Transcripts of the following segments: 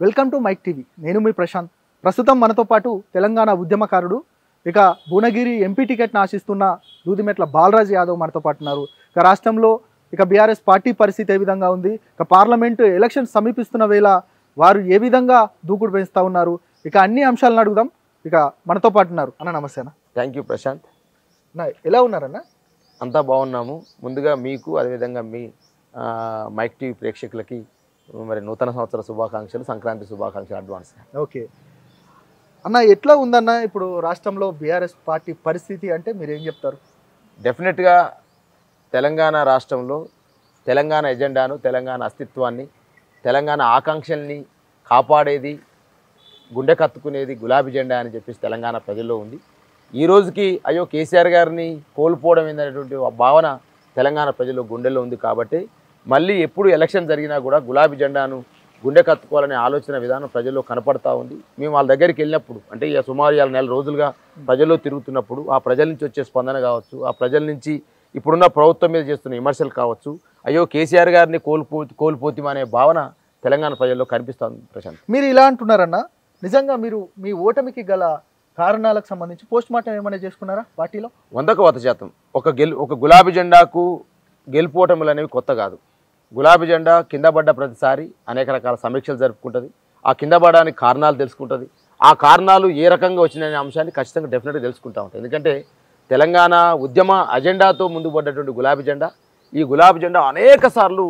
Welcome to mic TV. నేను మీ ప్రశాంత్. ప్రస్తుతం మనతో పాటు తెలంగాణ ఉద్యమకారుడు, ఇక భువనగిరి ఎంపీ టికెట్ను ఆశిస్తున్న దూదిమెట్ల బాలరాజ్ యాదవ్ మనతో పాటు ఉన్నారు. ఇక రాష్ట్రంలో ఇక బీఆర్ఎస్ పార్టీ పరిస్థితి ఏ విధంగా ఉంది, ఇక పార్లమెంటు ఎలక్షన్ సమీపిస్తున్న వేళ వారు ఏ విధంగా దూకుడు పెంచుతూ ఉన్నారు, ఇక అన్ని అంశాలను అడుగుదాం. ఇక మనతో పాటు ఉన్నారు. అన్న నమస్తే అన్న. Thank you Prashanth. ఎలా ఉన్నారన్న? అంతా బాగున్నాము. ముందుగా మీకు అదేవిధంగా మీ మైక్ టీవీ ప్రేక్షకులకి మరి నూతన సంవత్సర శుభాకాంక్షలు, సంక్రాంతి శుభాకాంక్షలు అడ్వాన్స్. ఓకే అన్న, ఎట్లా ఉందన్న ఇప్పుడు రాష్ట్రంలో బీఆర్ఎస్ పార్టీ పరిస్థితి అంటే మీరు ఏం చెప్తారు? డెఫినెట్గా తెలంగాణ రాష్ట్రంలో తెలంగాణ ఎజెండాను, తెలంగాణ అస్తిత్వాన్ని, తెలంగాణ ఆకాంక్షల్ని కాపాడేది, గుండె కత్తుకునేది గులాబీ జెండా అని చెప్పేసి తెలంగాణ ప్రజల్లో ఉంది. ఈ రోజుకి అయ్యో కేసీఆర్ గారిని కోల్పోవడం ఏందనేటువంటి భావన తెలంగాణ ప్రజల్లో గుండెల్లో ఉంది. కాబట్టి మళ్ళీ ఎప్పుడు ఎలక్షన్ జరిగినా కూడా గులాబీ జెండాను గుండె కత్తుకోవాలనే ఆలోచన విధానం ప్రజల్లో కనపడతా ఉంది. మేము వాళ్ళ దగ్గరికి వెళ్ళినప్పుడు, అంటే ఇక సుమారు 6 నెలల రోజులుగా ప్రజల్లో తిరుగుతున్నప్పుడు ఆ ప్రజల నుంచి వచ్చే స్పందన కావచ్చు, ఆ ప్రజల నుంచి ఇప్పుడున్న ప్రభుత్వం మీద చేస్తున్న విమర్శలు కావచ్చు, అయ్యో కేసీఆర్ గారిని కోల్పోతామనే భావన తెలంగాణ ప్రజల్లో కనిపిస్తుంది. ప్రశాంత్, మీరు ఇలా అంటున్నారన్న, నిజంగా మీరు మీ ఓటమికి గల కారణాలకు సంబంధించి పోస్ట్ మార్టం ఏమైనా చేసుకున్నారా పార్టీలో? 100% ఒక గులాబీ జెండాకు గెలుపోటములు అనేవి కొత్త కాదు. గులాబీ జెండా కింద పడ్డ ప్రతిసారి అనేక రకాల సమీక్షలు జరుపుకుంటుంది. ఆ కింద పడడానికి కారణాలు తెలుసుకుంటుంది. ఆ కారణాలు ఏ రకంగా వచ్చినాయనే అంశాన్ని ఖచ్చితంగా డెఫినెట్గా తెలుసుకుంటూ ఉంటుంది. ఎందుకంటే తెలంగాణ ఉద్యమ అజెండాతో ముందుకు పడ్డటువంటి గులాబీ జెండా, ఈ గులాబీ జెండా అనేక సార్లు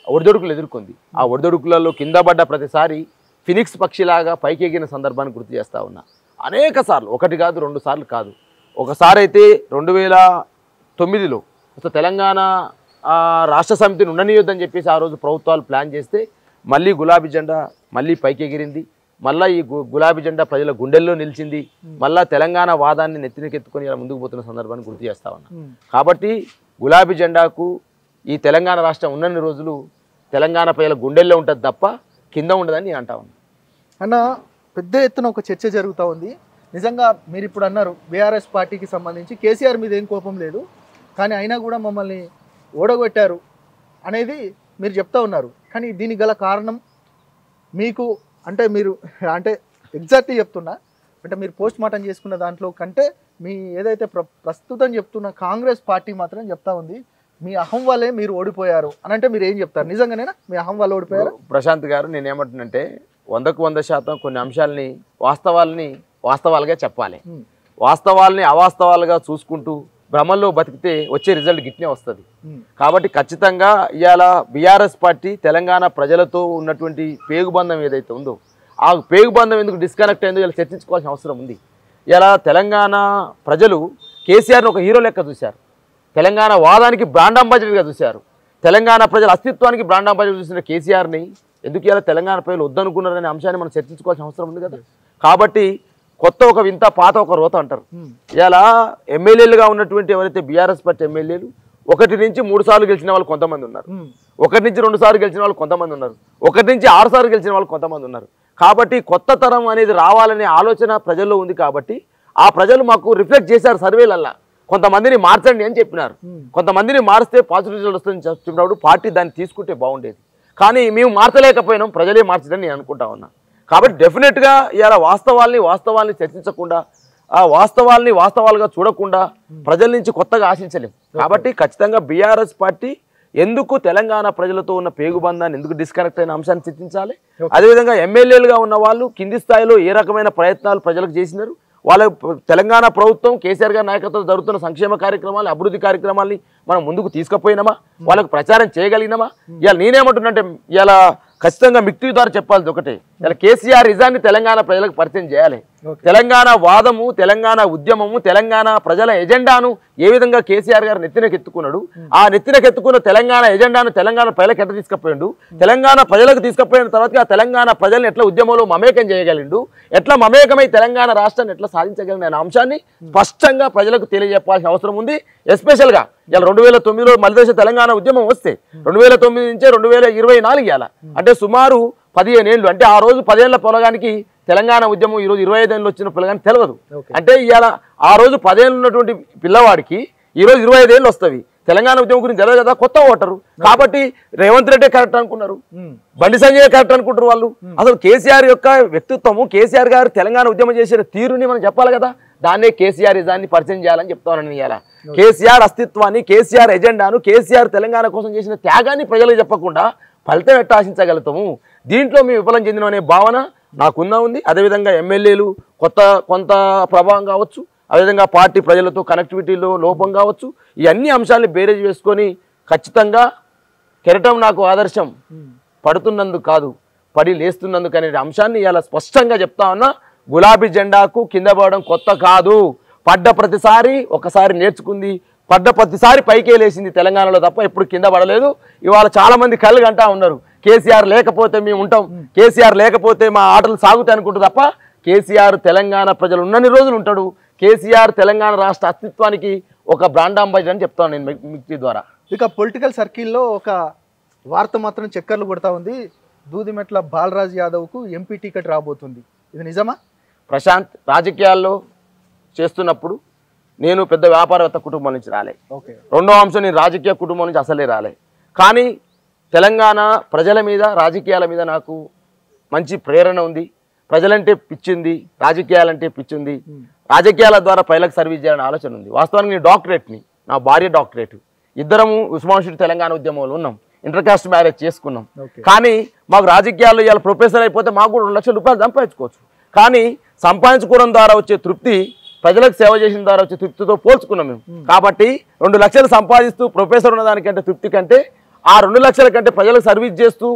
ఒడిదొడుకులు ఎదుర్కొంది. ఆ ఒడిదొడుకులలో కింద పడ్డ ప్రతిసారి ఫినిక్స్ పక్షిలాగా పైకి ఎగిన సందర్భాన్ని గుర్తు చేస్తూ ఉన్నా. అనేక సార్లు, 1 కాదు 2 సార్లు కాదు. ఒకసారి అయితే 2009లో అసలు తెలంగాణ రాష్ట్ర సమితిని ఉండనియొద్దని చెప్పేసి ఆ రోజు ప్రభుత్వాలు ప్లాన్ చేస్తే మళ్ళీ గులాబీ జెండా మళ్ళీ పైకి ఎగిరింది. మళ్ళీ ఈ గులాబీ జెండా ప్రజల గుండెల్లో నిలిచింది. మళ్ళీ తెలంగాణ వాదాన్ని నెత్తినకెత్తుకొని ఇలా ముందుకు పోతున్న సందర్భాన్ని గుర్తు చేస్తా ఉన్నా. కాబట్టి గులాబీ జెండాకు ఈ తెలంగాణ రాష్ట్రం ఉన్నన్ని రోజులు తెలంగాణ ప్రజల గుండెల్లో ఉంటుంది తప్ప కింద ఉండదని నేను అంటా ఉన్నా. అన్న, పెద్ద ఎత్తున ఒక చర్చ జరుగుతూ ఉంది. నిజంగా మీరు ఇప్పుడు అన్నారు బీఆర్ఎస్ పార్టీకి సంబంధించి కేసీఆర్ మీద ఏం కోపం లేదు, కానీ అయినా కూడా మమ్మల్ని ఓడగొట్టారు అనేది మీరు చెప్తా ఉన్నారు. కానీ దీనికి గల కారణం మీకు మీరు ఎగ్జాక్ట్లీ చెప్తున్నా, అంటే మీరు పోస్ట్ మార్టం చేసుకున్న దాంట్లో కంటే మీ ఏదైతే ప్రస్తుతం చెప్తున్న కాంగ్రెస్ పార్టీ మాత్రం చెప్తా ఉంది మీ అహం వల్లే మీరు ఓడిపోయారు అని. అంటే మీరు ఏం చెప్తారు? నిజంగానేనా మీ అహం వల్ల ఓడిపోయారు? ప్రశాంత్ గారు, నేనేమంటున్నంటే 100% కొన్ని అంశాలని వాస్తవాలుగా చెప్పాలి. వాస్తవాల్ని అవాస్తవాలుగా చూసుకుంటూ భ్రమంలో బతికితే వచ్చే రిజల్ట్ గిట్నే వస్తుంది. కాబట్టి ఖచ్చితంగా ఇవాళ బీఆర్ఎస్ పార్టీ తెలంగాణ ప్రజలతో ఉన్నటువంటి పేగుబంధం ఏదైతే ఉందో ఆ పేగుబంధం ఎందుకు డిస్కనెక్ట్ అయిందో ఇలా చర్చించుకోవాల్సిన అవసరం ఉంది. ఇలా తెలంగాణ ప్రజలు కేసీఆర్ని ఒక హీరో లెక్క చూశారు. తెలంగాణ వాదానికి బ్రాండ్ అంబాసిడర్గా చూశారు. తెలంగాణ ప్రజల అస్తిత్వానికి బ్రాండ్ అంబాసిడర్ చూసిన కేసీఆర్ని ఎందుకు ఇలా తెలంగాణ ప్రజలు వద్దనుకున్నారనే అంశాన్ని మనం చర్చించుకోవాల్సిన అవసరం ఉంది కదా. కాబట్టి కొత్త ఒక వింత, పాత ఒక రోత అంటారు. ఇలా ఎమ్మెల్యేలుగా ఉన్నటువంటి ఎవరైతే బీఆర్ఎస్ పార్టీ ఎమ్మెల్యేలు 1 నుంచి 3 సార్లు గెలిచిన వాళ్ళు కొంతమంది ఉన్నారు, 1 నుంచి 2 సార్లు గెలిచిన వాళ్ళు కొంతమంది ఉన్నారు, 1 నుంచి 6 సార్లు గెలిచిన వాళ్ళు కొంతమంది ఉన్నారు. కాబట్టి కొత్త తరం అనేది రావాలనే ఆలోచన ప్రజల్లో ఉంది. కాబట్టి ఆ ప్రజలు మాకు రిఫ్లెక్ట్ చేశారు సర్వేలల్లా. కొంతమందిని మార్చండి అని చెప్పినారు. కొంతమందిని మారిస్తే పాజిటివ్ రిజల్ట్ వస్తుందని చెప్పినప్పుడు పార్టీ దాన్ని తీసుకుంటే బాగుండేది. కానీ మేము మార్చలేకపోయినాం, ప్రజలే మార్చదని నేను అనుకుంటా ఉన్నా. కాబట్టి డెఫినెట్గా ఇలా వాస్తవాల్ని చర్చించకుండా, ఆ వాస్తవాలుగా చూడకుండా ప్రజల నుంచి కొత్తగా ఆశించలేము. కాబట్టి ఖచ్చితంగా బీఆర్ఎస్ పార్టీ ఎందుకు తెలంగాణ ప్రజలతో ఉన్న పేగుబంధాన్ని ఎందుకు డిస్కనెక్ట్ అయిన అంశాన్ని చర్చించాలి. అదేవిధంగా ఎమ్మెల్యేలుగా ఉన్న వాళ్ళు కింది స్థాయిలో ఏ రకమైన ప్రయత్నాలు ప్రజలకు చేసినారు, వాళ్ళ తెలంగాణ ప్రభుత్వం కేసీఆర్ గారి నాయకత్వంలో జరుగుతున్న సంక్షేమ కార్యక్రమాలు, అభివృద్ధి కార్యక్రమాల్ని మనం ముందుకు తీసుకుపోయినామా, వాళ్ళకు ప్రచారం చేయగలిగినామా? ఇలా నేనేమంటున్నంటే ఇలా ఖచ్చితంగా మిక్టీ ద్వారా చెప్పాల్సి ఒకటే, ఇలా కేసీఆర్ నిజాన్ని తెలంగాణ ప్రజలకు పరిచయం చేయాలి. తెలంగాణ వాదము, తెలంగాణ ఉద్యమము, తెలంగాణ ప్రజల ఎజెండాను ఏ విధంగా కేసీఆర్ గారు నెత్తినకెత్తుకున్నాడు, ఆ నెత్తినకెత్తుకున్న తెలంగాణ ఎజెండాను తెలంగాణ ప్రజలకు ఎట్లా తీసుకుపోయిండు, తెలంగాణ ప్రజలకు తీసుకుపోయిన తర్వాత ఆ తెలంగాణ ప్రజల్ని ఎట్లా ఉద్యమంలో మమేకం చేయగలిగిండు, ఎట్లా మమేకమై తెలంగాణ రాష్ట్రాన్ని ఎట్లా సాధించగలిగిన అనే అంశాన్ని స్పష్టంగా ప్రజలకు తెలియజెప్పాల్సిన అవసరం ఉంది. ఎస్పెషల్గా ఇలా 2009లో మలిదేశ తెలంగాణ ఉద్యమం వస్తే 2009 నుంచే 2024 ఇవ్వాలి, అంటే సుమారు 15 ఏళ్ళు. అంటే ఆ రోజు 10 ఏళ్ల పొలగానికి తెలంగాణ ఉద్యమం ఈరోజు 25 ఏళ్ళు వచ్చిన పిల్లగాని తెలియదు. అంటే ఇవాళ ఆ రోజు 10 ఏళ్ళు ఉన్నటువంటి పిల్లవాడికి ఈరోజు 25 ఏళ్ళు వస్తుంది. తెలంగాణ ఉద్యమం గురించి తెలియదు కదా, కొత్త ఓటరు కాబట్టి రేవంత్ రెడ్డి కరెక్ట్ అనుకున్నారు, బండి సంజయ్ కరెక్ట్ అనుకుంటారు వాళ్ళు. అసలు కేసీఆర్ యొక్క వ్యక్తిత్వము, కేసీఆర్ గారు తెలంగాణ ఉద్యమం చేసిన తీరుని మనం చెప్పాలి కదా, దాన్నే కేసీఆర్ ఇజాన్ని పరిచయం చేయాలని చెప్తానని. ఇలా కేసీఆర్ అస్తిత్వాన్ని, కేసీఆర్ ఎజెండాను, కేసీఆర్ తెలంగాణ కోసం చేసిన త్యాగాన్ని ప్రజలకు చెప్పకుండా ఫలితం ఎట్లా ఆశించగలుగుతాము? దీంట్లో మేము విఫలం చెందిన అనే భావన నాకున్నా ఉంది. అదేవిధంగా ఎమ్మెల్యేలు కొంత ప్రభావం కావచ్చు, అదేవిధంగా పార్టీ ప్రజలతో కనెక్టివిటీలో లోపం కావచ్చు, ఈ అన్ని అంశాలను బేరేజ్ వేసుకొని ఖచ్చితంగా కెరటం నాకు ఆదర్శం పడుతున్నందుకు కాదు, పడి లేస్తున్నందుకు అనే అంశాన్ని ఇలా స్పష్టంగా చెప్తా ఉన్నా. గులాబీ జెండాకు కింద పడడం కొత్త కాదు, పడ్డ ప్రతిసారి ఒకసారి నేర్చుకుంది, పడ్డ ప్రతిసారి పైకే లేచింది తెలంగాణలో తప్ప ఎప్పుడు కింద పడలేదు. ఇవాళ చాలా మంది కళ్ళు గంటా ఉన్నారు, కేసీఆర్ లేకపోతే మేము ఉంటాం, కేసీఆర్ లేకపోతే మా ఆటలు సాగుతాయి అనుకుంటారు తప్ప కేసీఆర్ తెలంగాణ ప్రజలు ఉన్నన్ని రోజులు ఉంటాడు. కేసీఆర్ తెలంగాణ రాష్ట్ర అస్తిత్వానికి ఒక బ్రాండ్ అంబాసిడర్ అని చెప్తాను నేను మిక్టీ ద్వారా. ఇక పొలిటికల్ సర్కిల్లో ఒక వార్త మాత్రం చక్కర్లు కొడతా ఉంది, దూదిమెట్ల బాలరాజ్ యాదవ్కు ఎంపీ టికెట్ రాబోతుంది, ఇది నిజమా? ప్రశాంత్, రాజకీయాల్లో చేస్తున్నప్పుడు నేను పెద్ద వ్యాపారవేత్త కుటుంబం నుంచి రాలే. రెండో అంశం, నేను రాజకీయ కుటుంబం నుంచి అసలే రాలే. కానీ తెలంగాణ ప్రజల మీద, రాజకీయాల మీద నాకు మంచి ప్రేరణ ఉంది. ప్రజలంటే పిచ్చింది, రాజకీయాలంటే పిచ్చింది, రాజకీయాల ద్వారా ప్రజలకు సర్వీస్ చేయాలని ఆలోచన ఉంది. వాస్తవానికి నేను డాక్టరేట్ని, నా భార్య డాక్టరేట్, ఇద్దరము ఉస్మాన్ షీట్ తెలంగాణ ఉద్యమంలో ఉన్నాం, ఇంటర్ కాస్ట్ మ్యారేజ్ చేసుకున్నాం. కానీ మాకు రాజకీయాల్లో ఇవాళ ప్రొఫెసర్ అయిపోతే మాకు కూడా 2 లక్షల రూపాయలు సంపాదించుకోవచ్చు. కానీ సంపాదించుకోవడం ద్వారా వచ్చే తృప్తి, ప్రజలకు సేవ చేసిన ద్వారా వచ్చే తృప్తితో పోల్చుకున్నాం మేము. కాబట్టి 2 లక్షలు సంపాదిస్తూ ప్రొఫెసర్ ఉన్నదానికంటే తృప్తి కంటే, ఆ 2 లక్షల కంటే ప్రజలకు సర్వీస్ చేస్తూ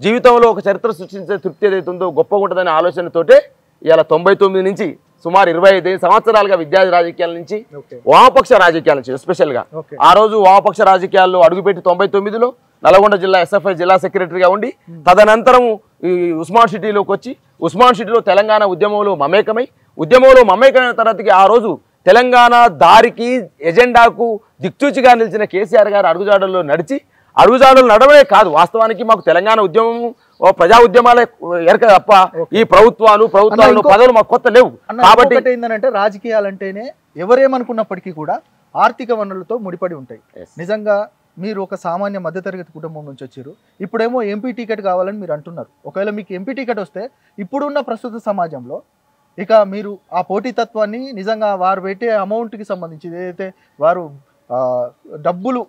జీవితంలో ఒక చరిత్ర సృష్టించే తృప్తి ఏదైతే ఉందో గొప్పగా ఉంటుందనే ఆలోచనతోటే ఇవాళ 99 నుంచి సుమారు 25 సంవత్సరాలుగా విద్యార్థి రాజకీయాల నుంచి వామపక్ష రాజకీయాల నుంచి ఎస్పెషల్గా ఆ రోజు వామపక్ష రాజకీయాల్లో అడుగుపెట్టి 99లో నల్గొండ జిల్లా ఎస్ఎఫ్ఐ జిల్లా సెక్రటరీగా ఉండి, తదనంతరం ఈ ఉస్మాన్ సిటీలోకి వచ్చి ఉస్మాన్ సిటీలో తెలంగాణ ఉద్యమంలో మమేకమైన తర్వాతకి ఆ రోజు తెలంగాణ దారికి, ఎజెండాకు దిక్చూచిగా నిలిచిన కేసీఆర్ గారు అడుగుజాడల్లో నడవడే కాదు, వాస్తవానికి మాకు తెలంగాణ ఉద్యమం ప్రజా ఉద్యమాలే ఎరక తప్ప ఈ ప్రభుత్వాలు పదవులు మాకు కొత్త లేవు. కాబట్టి ఏంటంటే రాజకీయాలంటేనే ఎవరేమనుకున్నప్పటికీ కూడా ఆర్థిక వనరులతో ముడిపడి ఉంటాయి. నిజంగా మీరు ఒక సామాన్య మధ్యతరగతి కుటుంబం నుంచి వచ్చారు, ఇప్పుడేమో ఎంపీ టికెట్ కావాలని మీరు అంటున్నారు. ఒకవేళ మీకు ఎంపీ టికెట్ వస్తే ఇప్పుడున్న ప్రస్తుత సమాజంలో ఇక మీరు ఆ పోటీతత్వాన్ని నిజంగా వారు పెట్టే అమౌంట్కి సంబంధించి ఏదైతే వారు డబ్బులు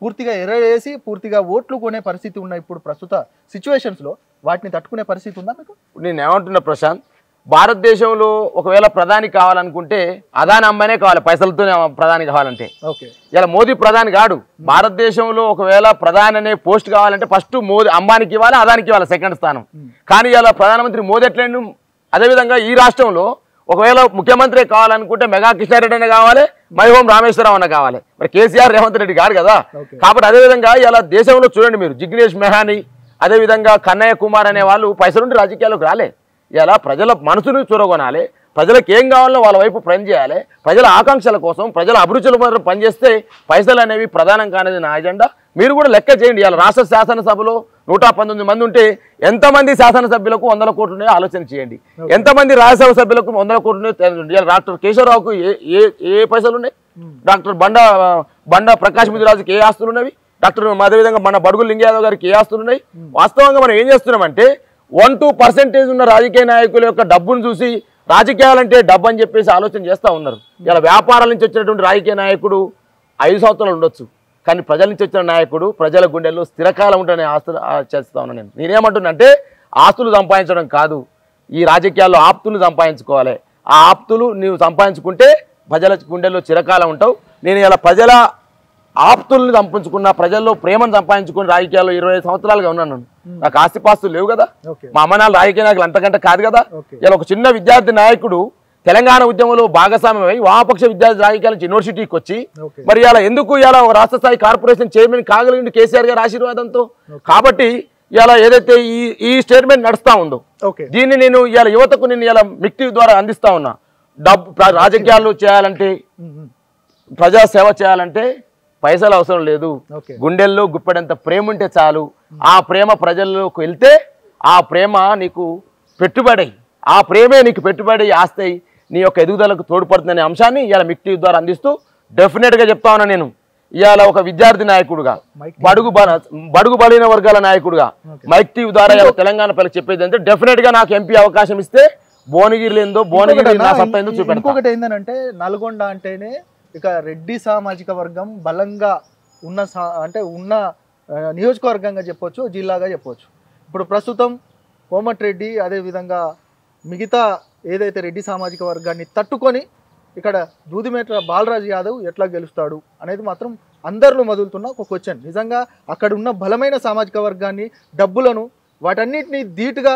పూర్తిగా ఎర్రవేసి పూర్తిగా ఓట్లు కొనే పరిస్థితి ఉన్న ఇప్పుడు ప్రస్తుత సిచ్యువేషన్స్లో వాటిని తట్టుకునే పరిస్థితి ఉందా మీకు? నేను ఏమంటున్నా ప్రశాంత్, భారతదేశంలో ఒకవేళ ప్రధాని కావాలనుకుంటే అదాని అంబానే కావాలి, పైసలతోనే ప్రధాని కావాలంటే. ఇలా మోదీ ప్రధాని కాడు. భారతదేశంలో ఒకవేళ ప్రధాని అనే పోస్ట్ కావాలంటే ఫస్ట్ అంబానీకి ఇవ్వాలి, అదానికి ఇవ్వాలి సెకండ్ స్థానం. కానీ ఇలా ప్రధానమంత్రి మోదీ ఎట్లయిండు? అదేవిధంగా ఈ రాష్ట్రంలో ఒకవేళ ముఖ్యమంత్రి కావాలనుకుంటే మెగా కృష్ణారెడ్డి అనే కావాలి, మైహోం రామేశ్వరరావు అన్న కావాలి. మరి కేసీఆర్ రేవంత్ రెడ్డి కాదు కదా. కాబట్టి అదేవిధంగా ఇలా దేశంలో చూడండి మీరు, జిగ్నేష్ మెహానీ, అదేవిధంగా కన్నయ్య కుమార్ అనే వాళ్ళు పైసలుండి రాజకీయాల్లోకి రాలే. ఇలా ప్రజల మనసును చూరగొనాలి, ప్రజలకు ఏం కావాలో వాళ్ళ వైపు పని చేయాలి, ప్రజల ఆకాంక్షల కోసం, ప్రజల అభిరుచుల కోసం పనిచేస్తే పైసలు అనేవి ప్రధానం కానిది నా ఎజెండా. మీరు కూడా లెక్క చేయండి, ఇలా రాష్ట్ర శాసనసభలో 119 మంది ఉంటే ఎంతమంది శాసనసభ్యులకు 100 కోట్లు ఉన్నాయో ఆలోచన చేయండి, ఎంతమంది రాజ్యసభ సభ్యులకు 100 కోట్లు ఉన్నాయో. డాక్టర్ కేశవరావుకు ఏ పైసలు ఉన్నాయి, డాక్టర్ బండ ప్రకాష్ ముదిరాజుకి ఏ ఆస్తులు ఉన్నవి, డాక్టర్ అదేవిధంగా మన బడుగు లింగ యాదవ్ గారికి ఏ ఆస్తులు ఉన్నాయి. వాస్తవంగా మనం ఏం చేస్తున్నామంటే 1-2% ఉన్న రాజకీయ నాయకుల యొక్క డబ్బును చూసి రాజకీయాలంటే డబ్బు అని చెప్పేసి ఆలోచన చేస్తూ ఉన్నారు. ఇలా వ్యాపారాల నుంచి వచ్చినటువంటి రాజకీయ నాయకుడు 5 సంవత్సరాలు ఉండొచ్చు, కానీ ప్రజల నుంచి వచ్చిన నాయకుడు ప్రజల గుండెల్లో స్థిరకాలం ఉంటేనే ఆస్తులు చేస్తా ఉన్నాను. నేనేమంటున్నానంటే ఆస్తులు సంపాదించడం కాదు, ఈ రాజకీయాల్లో ఆప్తులు సంపాదించుకోవాలి. ఆ ఆప్తులు నీవు సంపాదించుకుంటే ప్రజల గుండెల్లో చిరకాలం ఉంటావు. నేను ఇలా ప్రజల ఆప్తుల్ని సంపాదించుకున్న, ప్రజల్లో ప్రేమను సంపాదించుకుని రాజకీయాల్లో 25 సంవత్సరాలుగా ఉన్నాను. నాకు ఆస్తిపాస్తులు లేవు కదా, మా అమ్మ నాన్న రాజకీయ నాయకులు అంతకంటే కాదు కదా. ఇలా ఒక చిన్న విద్యార్థి నాయకుడు తెలంగాణ ఉద్యమంలో భాగస్వామ్యమై వామపక్ష విద్యార్థి రాజకీయాల నుంచి యూనివర్సిటీకి వచ్చి మరి ఇలా ఎందుకు ఇలా ఒక రాష్ట్ర స్థాయి కార్పొరేషన్ చైర్మన్ కాగలిగింది కేసీఆర్ గారి ఆశీర్వాదంతో. కాబట్టి ఇలా ఏదైతే ఈ స్టేట్మెంట్ నడుస్తా ఉందో దీన్ని నేను ఇలా యువతకు నేను ఇలా మిక్టీ ద్వారా అందిస్తా ఉన్నా. రాజకీయాలు చేయాలంటే, ప్రజా సేవ చేయాలంటే పైసలు అవసరం లేదు, గుండెల్లో గుప్పెడంత ప్రేమ ఉంటే చాలు. ఆ ప్రేమ ప్రజల్లోకి వెళ్తే ఆ ప్రేమ నీకు పెట్టుబడి, ఆ ప్రేమే నీకు పెట్టుబడి ఆస్తి, నీ యొక్క ఎదుగుదలకు తోడ్పడుతుందనే అంశాన్ని ఇలా మిక్టీ ద్వారా అందిస్తూ డెఫినెట్గా చెప్తా ఉన్నా. నేను ఇవాళ ఒక విద్యార్థి నాయకుడుగా బడుగు బలైన వర్గాల నాయకుడుగా మైక్ టీవీ ద్వారా తెలంగాణ పిల్లలు చెప్పేది అంటే డెఫినెట్ గా నాకు ఎంపీ అవకాశం ఇస్తే భువనగిరిలో ఏందో భువనగిరి నా సత్తా ఏందో చూపెడతా. ఇంకొకటి ఏంటంటే నల్గొండ అంటేనే ఇక రెడ్డి సామాజిక వర్గం బలంగా ఉన్న నియోజకవర్గంగా చెప్పొచ్చు, జిల్లాగా చెప్పొచ్చు. ఇప్పుడు ప్రస్తుతం కోమటిరెడ్డి అదేవిధంగా మిగతా ఏదైతే రెడ్డి సామాజిక వర్గాన్ని తట్టుకొని ఇక్కడ దూదిమెట్ల బాలరాజు యాదవ్ ఎట్లా గెలుస్తాడు అనేది మాత్రం అందరిలో మొదలుతున్న ఒక క్వశ్చన్. నిజంగా అక్కడ ఉన్న బలమైన సామాజిక వర్గాన్ని, డబ్బులను, వాటన్నిటిని ధీటుగా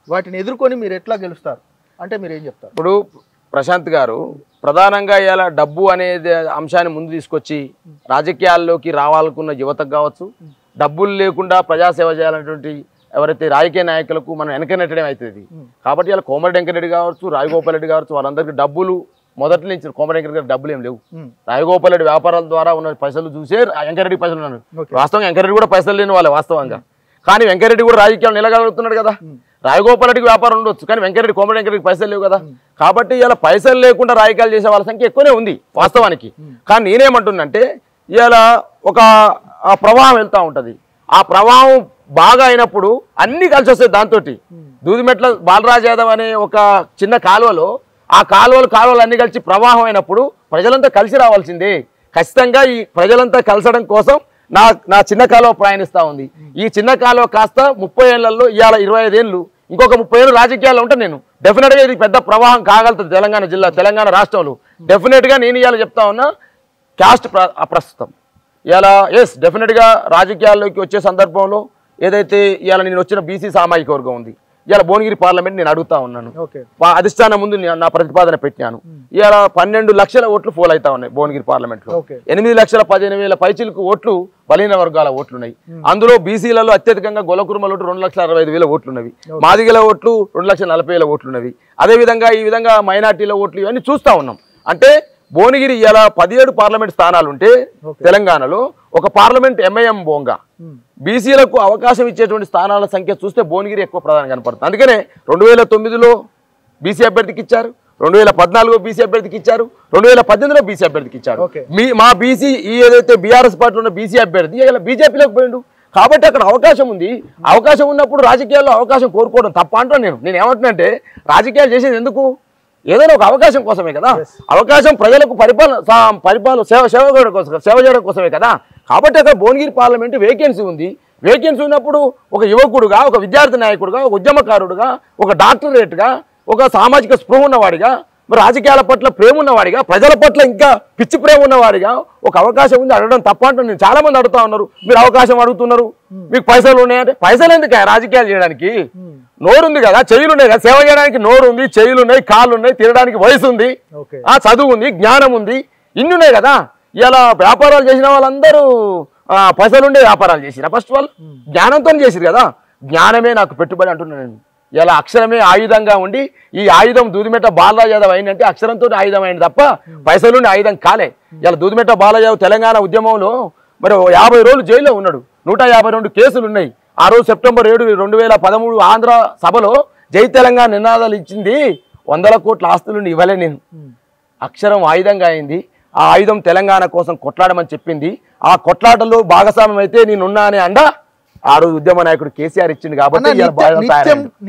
వాటిని ఎదుర్కొని మీరు ఎట్లా గెలుస్తారు అంటే మీరు ఏం చెప్తారు? ఇప్పుడు ప్రశాంత్ గారు ప్రధానంగా ఇలా డబ్బు అనేది అంశాన్ని ముందు తీసుకొచ్చి రాజకీయాల్లోకి రావాలనుకున్న యువతకు కావచ్చు, డబ్బులు లేకుండా ప్రజాసేవ చేయాలనేటువంటి ఎవరైతే రాజకీయ నాయకులకు మనం వెనకనెట్టడం అవుతుంది. కాబట్టి ఇలా కోమరెడ్డి వెంకటరెడ్డి కావచ్చు, రాజగోపాల్ రెడ్డి కావచ్చు, వాళ్ళందరికీ డబ్బులు మొదటి నుంచి కోమరెడ్డి వెంకటరెడ్డి డబ్బులు ఏం లేవు. రాజగోపాల్ రెడ్డి వ్యాపారాల ద్వారా ఉన్న పైసలు చూసే వెంకటరెడ్డి పైసలు ఉన్నాను. వాస్తవంగా వెంకటరెడ్డి కూడా పైసలు లేని వాళ్ళే వాస్తవంగా. కానీ వెంకటరెడ్డి కూడా రాజకీయాలు నిలగలుగుతున్నాడు కదా. రాజగోపాల్ రెడ్డికి వ్యాపారం ఉండొచ్చు, కానీ కోమరెడ్డి వెంకటరెడ్డికి పైసలు లేవు కదా. కాబట్టి ఇలా పైసలు లేకుండా రాజకీయాలు చేసే వాళ్ళ సంఖ్య ఎక్కువనే ఉంది వాస్తవానికి. కానీ నేనేమంటున్నంటే ఇలా ఒక ప్రవాహం వెళ్తూ ఉంటుంది. ఆ ప్రవాహం బాగా అయినప్పుడు అన్ని కలిసి వస్తాయి. దాంతో దూదిమెట్ల బాలరాజు యాదవ్ అనే ఒక చిన్న కాలువలో ఆ కాలువలు అన్ని కలిసి ప్రవాహం అయినప్పుడు ప్రజలంతా కలిసి రావాల్సిందే. ఖచ్చితంగా ఈ ప్రజలంతా కలిసడం కోసం నా చిన్న కాలువ ప్రయాణిస్తూ ఉంది. ఈ చిన్న కాలువ కాస్త 30 ఏళ్లలో ఇవాళ 25 ఏళ్ళు, ఇంకొక 30 ఏళ్ళు రాజకీయాల్లో ఉంటాను నేను. డెఫినెట్గా ఇది పెద్ద ప్రవాహం కాగలుగుతుంది తెలంగాణ జిల్లా, తెలంగాణ రాష్ట్రంలో. డెఫినెట్గా నేను ఇవాళ చెప్తా ఉన్నా క్యాస్ట్ అప్రస్తుతం. ఇవాళ డెఫినెట్గా రాజకీయాల్లోకి వచ్చే సందర్భంలో ఏదైతే ఇవాళ నేను వచ్చిన బీసీ సామాజిక వర్గం ఉంది, ఇవాళ భువనగిరి పార్లమెంట్ నేను అడుగుతా ఉన్నాను. అధిష్టానం ముందు నా ప్రతిపాదన పెట్టాను. ఇవాళ 12 లక్షల ఓట్లు పోల్ అవుతా ఉన్నాయి భువనగిరి పార్లమెంట్ లో. 8,15,000 పైచిలకు ఓట్లు బలహీన వర్గాల ఓట్లున్నాయి. అందులో బీసీలలో అత్యధికంగా గొల్లకుర్మల ఓట్లు 2,65,000 ఓట్లున్నవి. మాదిగల ఓట్లు 2,40,000 ఓట్లున్నవి. అదేవిధంగా ఈ విధంగా మైనార్టీల ఓట్లు ఇవన్నీ చూస్తా ఉన్నాం. అంటే భువనగిరి ఇలా 17 పార్లమెంట్ స్థానాలు ఉంటే తెలంగాణలో ఒక పార్లమెంట్ ఎంఐఎం బోంగా బీసీలకు అవకాశం ఇచ్చేటువంటి స్థానాల సంఖ్య చూస్తే భువనగిరి ఎక్కువ ప్రధానంగా కనపడుతుంది. అందుకనే 2009లో బీసీ అభ్యర్థికి ఇచ్చారు, 2014లో బీసీ అభ్యర్థికి ఇచ్చారు, 2018లో బీసీ అభ్యర్థికి ఇచ్చారు. మా బీసీ ఏదైతే బీఆర్ఎస్ పార్టీలో ఉన్న బీసీ అభ్యర్థి ఇలా బీజేపీలోకి పోయిండు. కాబట్టి అక్కడ అవకాశం ఉంది. అవకాశం ఉన్నప్పుడు రాజకీయాల్లో అవకాశం కోరుకోవడం తప్ప అంటాను నేను ఏమంటున్నానంటే రాజకీయాలు చేసేది ఎందుకు? ఏదైనా ఒక అవకాశం కోసమే కదా. అవకాశం ప్రజలకు పరిపాలన సేవ చేయడం కోసమే కదా. కాబట్టి అక్కడ భువనగిరి పార్లమెంటు వేకెన్సీ ఉంది. వేకెన్సీ ఉన్నప్పుడు ఒక యువకుడుగా, ఒక విద్యార్థి నాయకుడుగా, ఒక ఉద్యమకారుడుగా, ఒక డాక్టరేట్గా, ఒక సామాజిక స్పృహ ఉన్నవాడిగా, మరి రాజకీయాల పట్ల ప్రేమ ఉన్నవాడిగా, ప్రజల పట్ల ఇంకా పిచ్చి ప్రేమ ఉన్నవాడిగా ఒక అవకాశం ఉంది అడగడం తప్ప అంటారు. నేను చాలా మంది అడుగుతా ఉన్నారు, మీరు అవకాశం అడుగుతున్నారు, మీకు పైసలు ఉన్నాయంటే పైసలు ఎందుకు రాజకీయాలు చేయడానికి? నోరు ఉంది కదా, చెయ్యిలు ఉన్నాయి కదా. సేవ చేయడానికి నోరు ఉంది, చెయ్యిలు ఉన్నాయి, కాళ్ళు ఉన్నాయి, తినడానికి వయసు ఉంది, చదువు ఉంది, జ్ఞానం ఉంది, ఇన్ని ఉన్నాయి కదా. ఇలా వ్యాపారాలు చేసిన వాళ్ళందరూ పైసలుండే వ్యాపారాలు చేసిరా? ఫస్ట్ వాళ్ళు జ్ఞానంతో చేసిరు కదా. జ్ఞానమే నాకు పెట్టుబడి అంటున్నాను. ఇలా అక్షరమే ఆయుధంగా ఉండి ఈ ఆయుధం దూదిమెట్ట బాలరాజు యాదవ్ అయిందంటే అక్షరంతో ఆయుధం అయింది తప్ప పైసలుండి ఆయుధం కాలే. ఇలా దూదిమెట్ట బాలరాజు యాదవ్ తెలంగాణ ఉద్యమంలో మరి 50 రోజులు జైల్లో ఉన్నాడు. 152 కేసులు ఉన్నాయి. ఆ రోజు సెప్టెంబర్ 7, 2013 ఆంధ్ర సభలో జై తెలంగాణ నినాదాలు ఇచ్చింది 100 కోట్ల ఆస్తులు ఇవ్వలే నేను. అక్షరం ఆయుధంగా అయింది. ఆ ఆయుధం తెలంగాణ కోసం కొట్లాడమని చెప్పింది. ఆ కొట్లాటలో భాగస్వామ్యం అయితే నేనున్నా అనే అండ ఆ రోజు ఉద్యమ నాయకుడు కేసీఆర్ ఇచ్చింది. కాబట్టి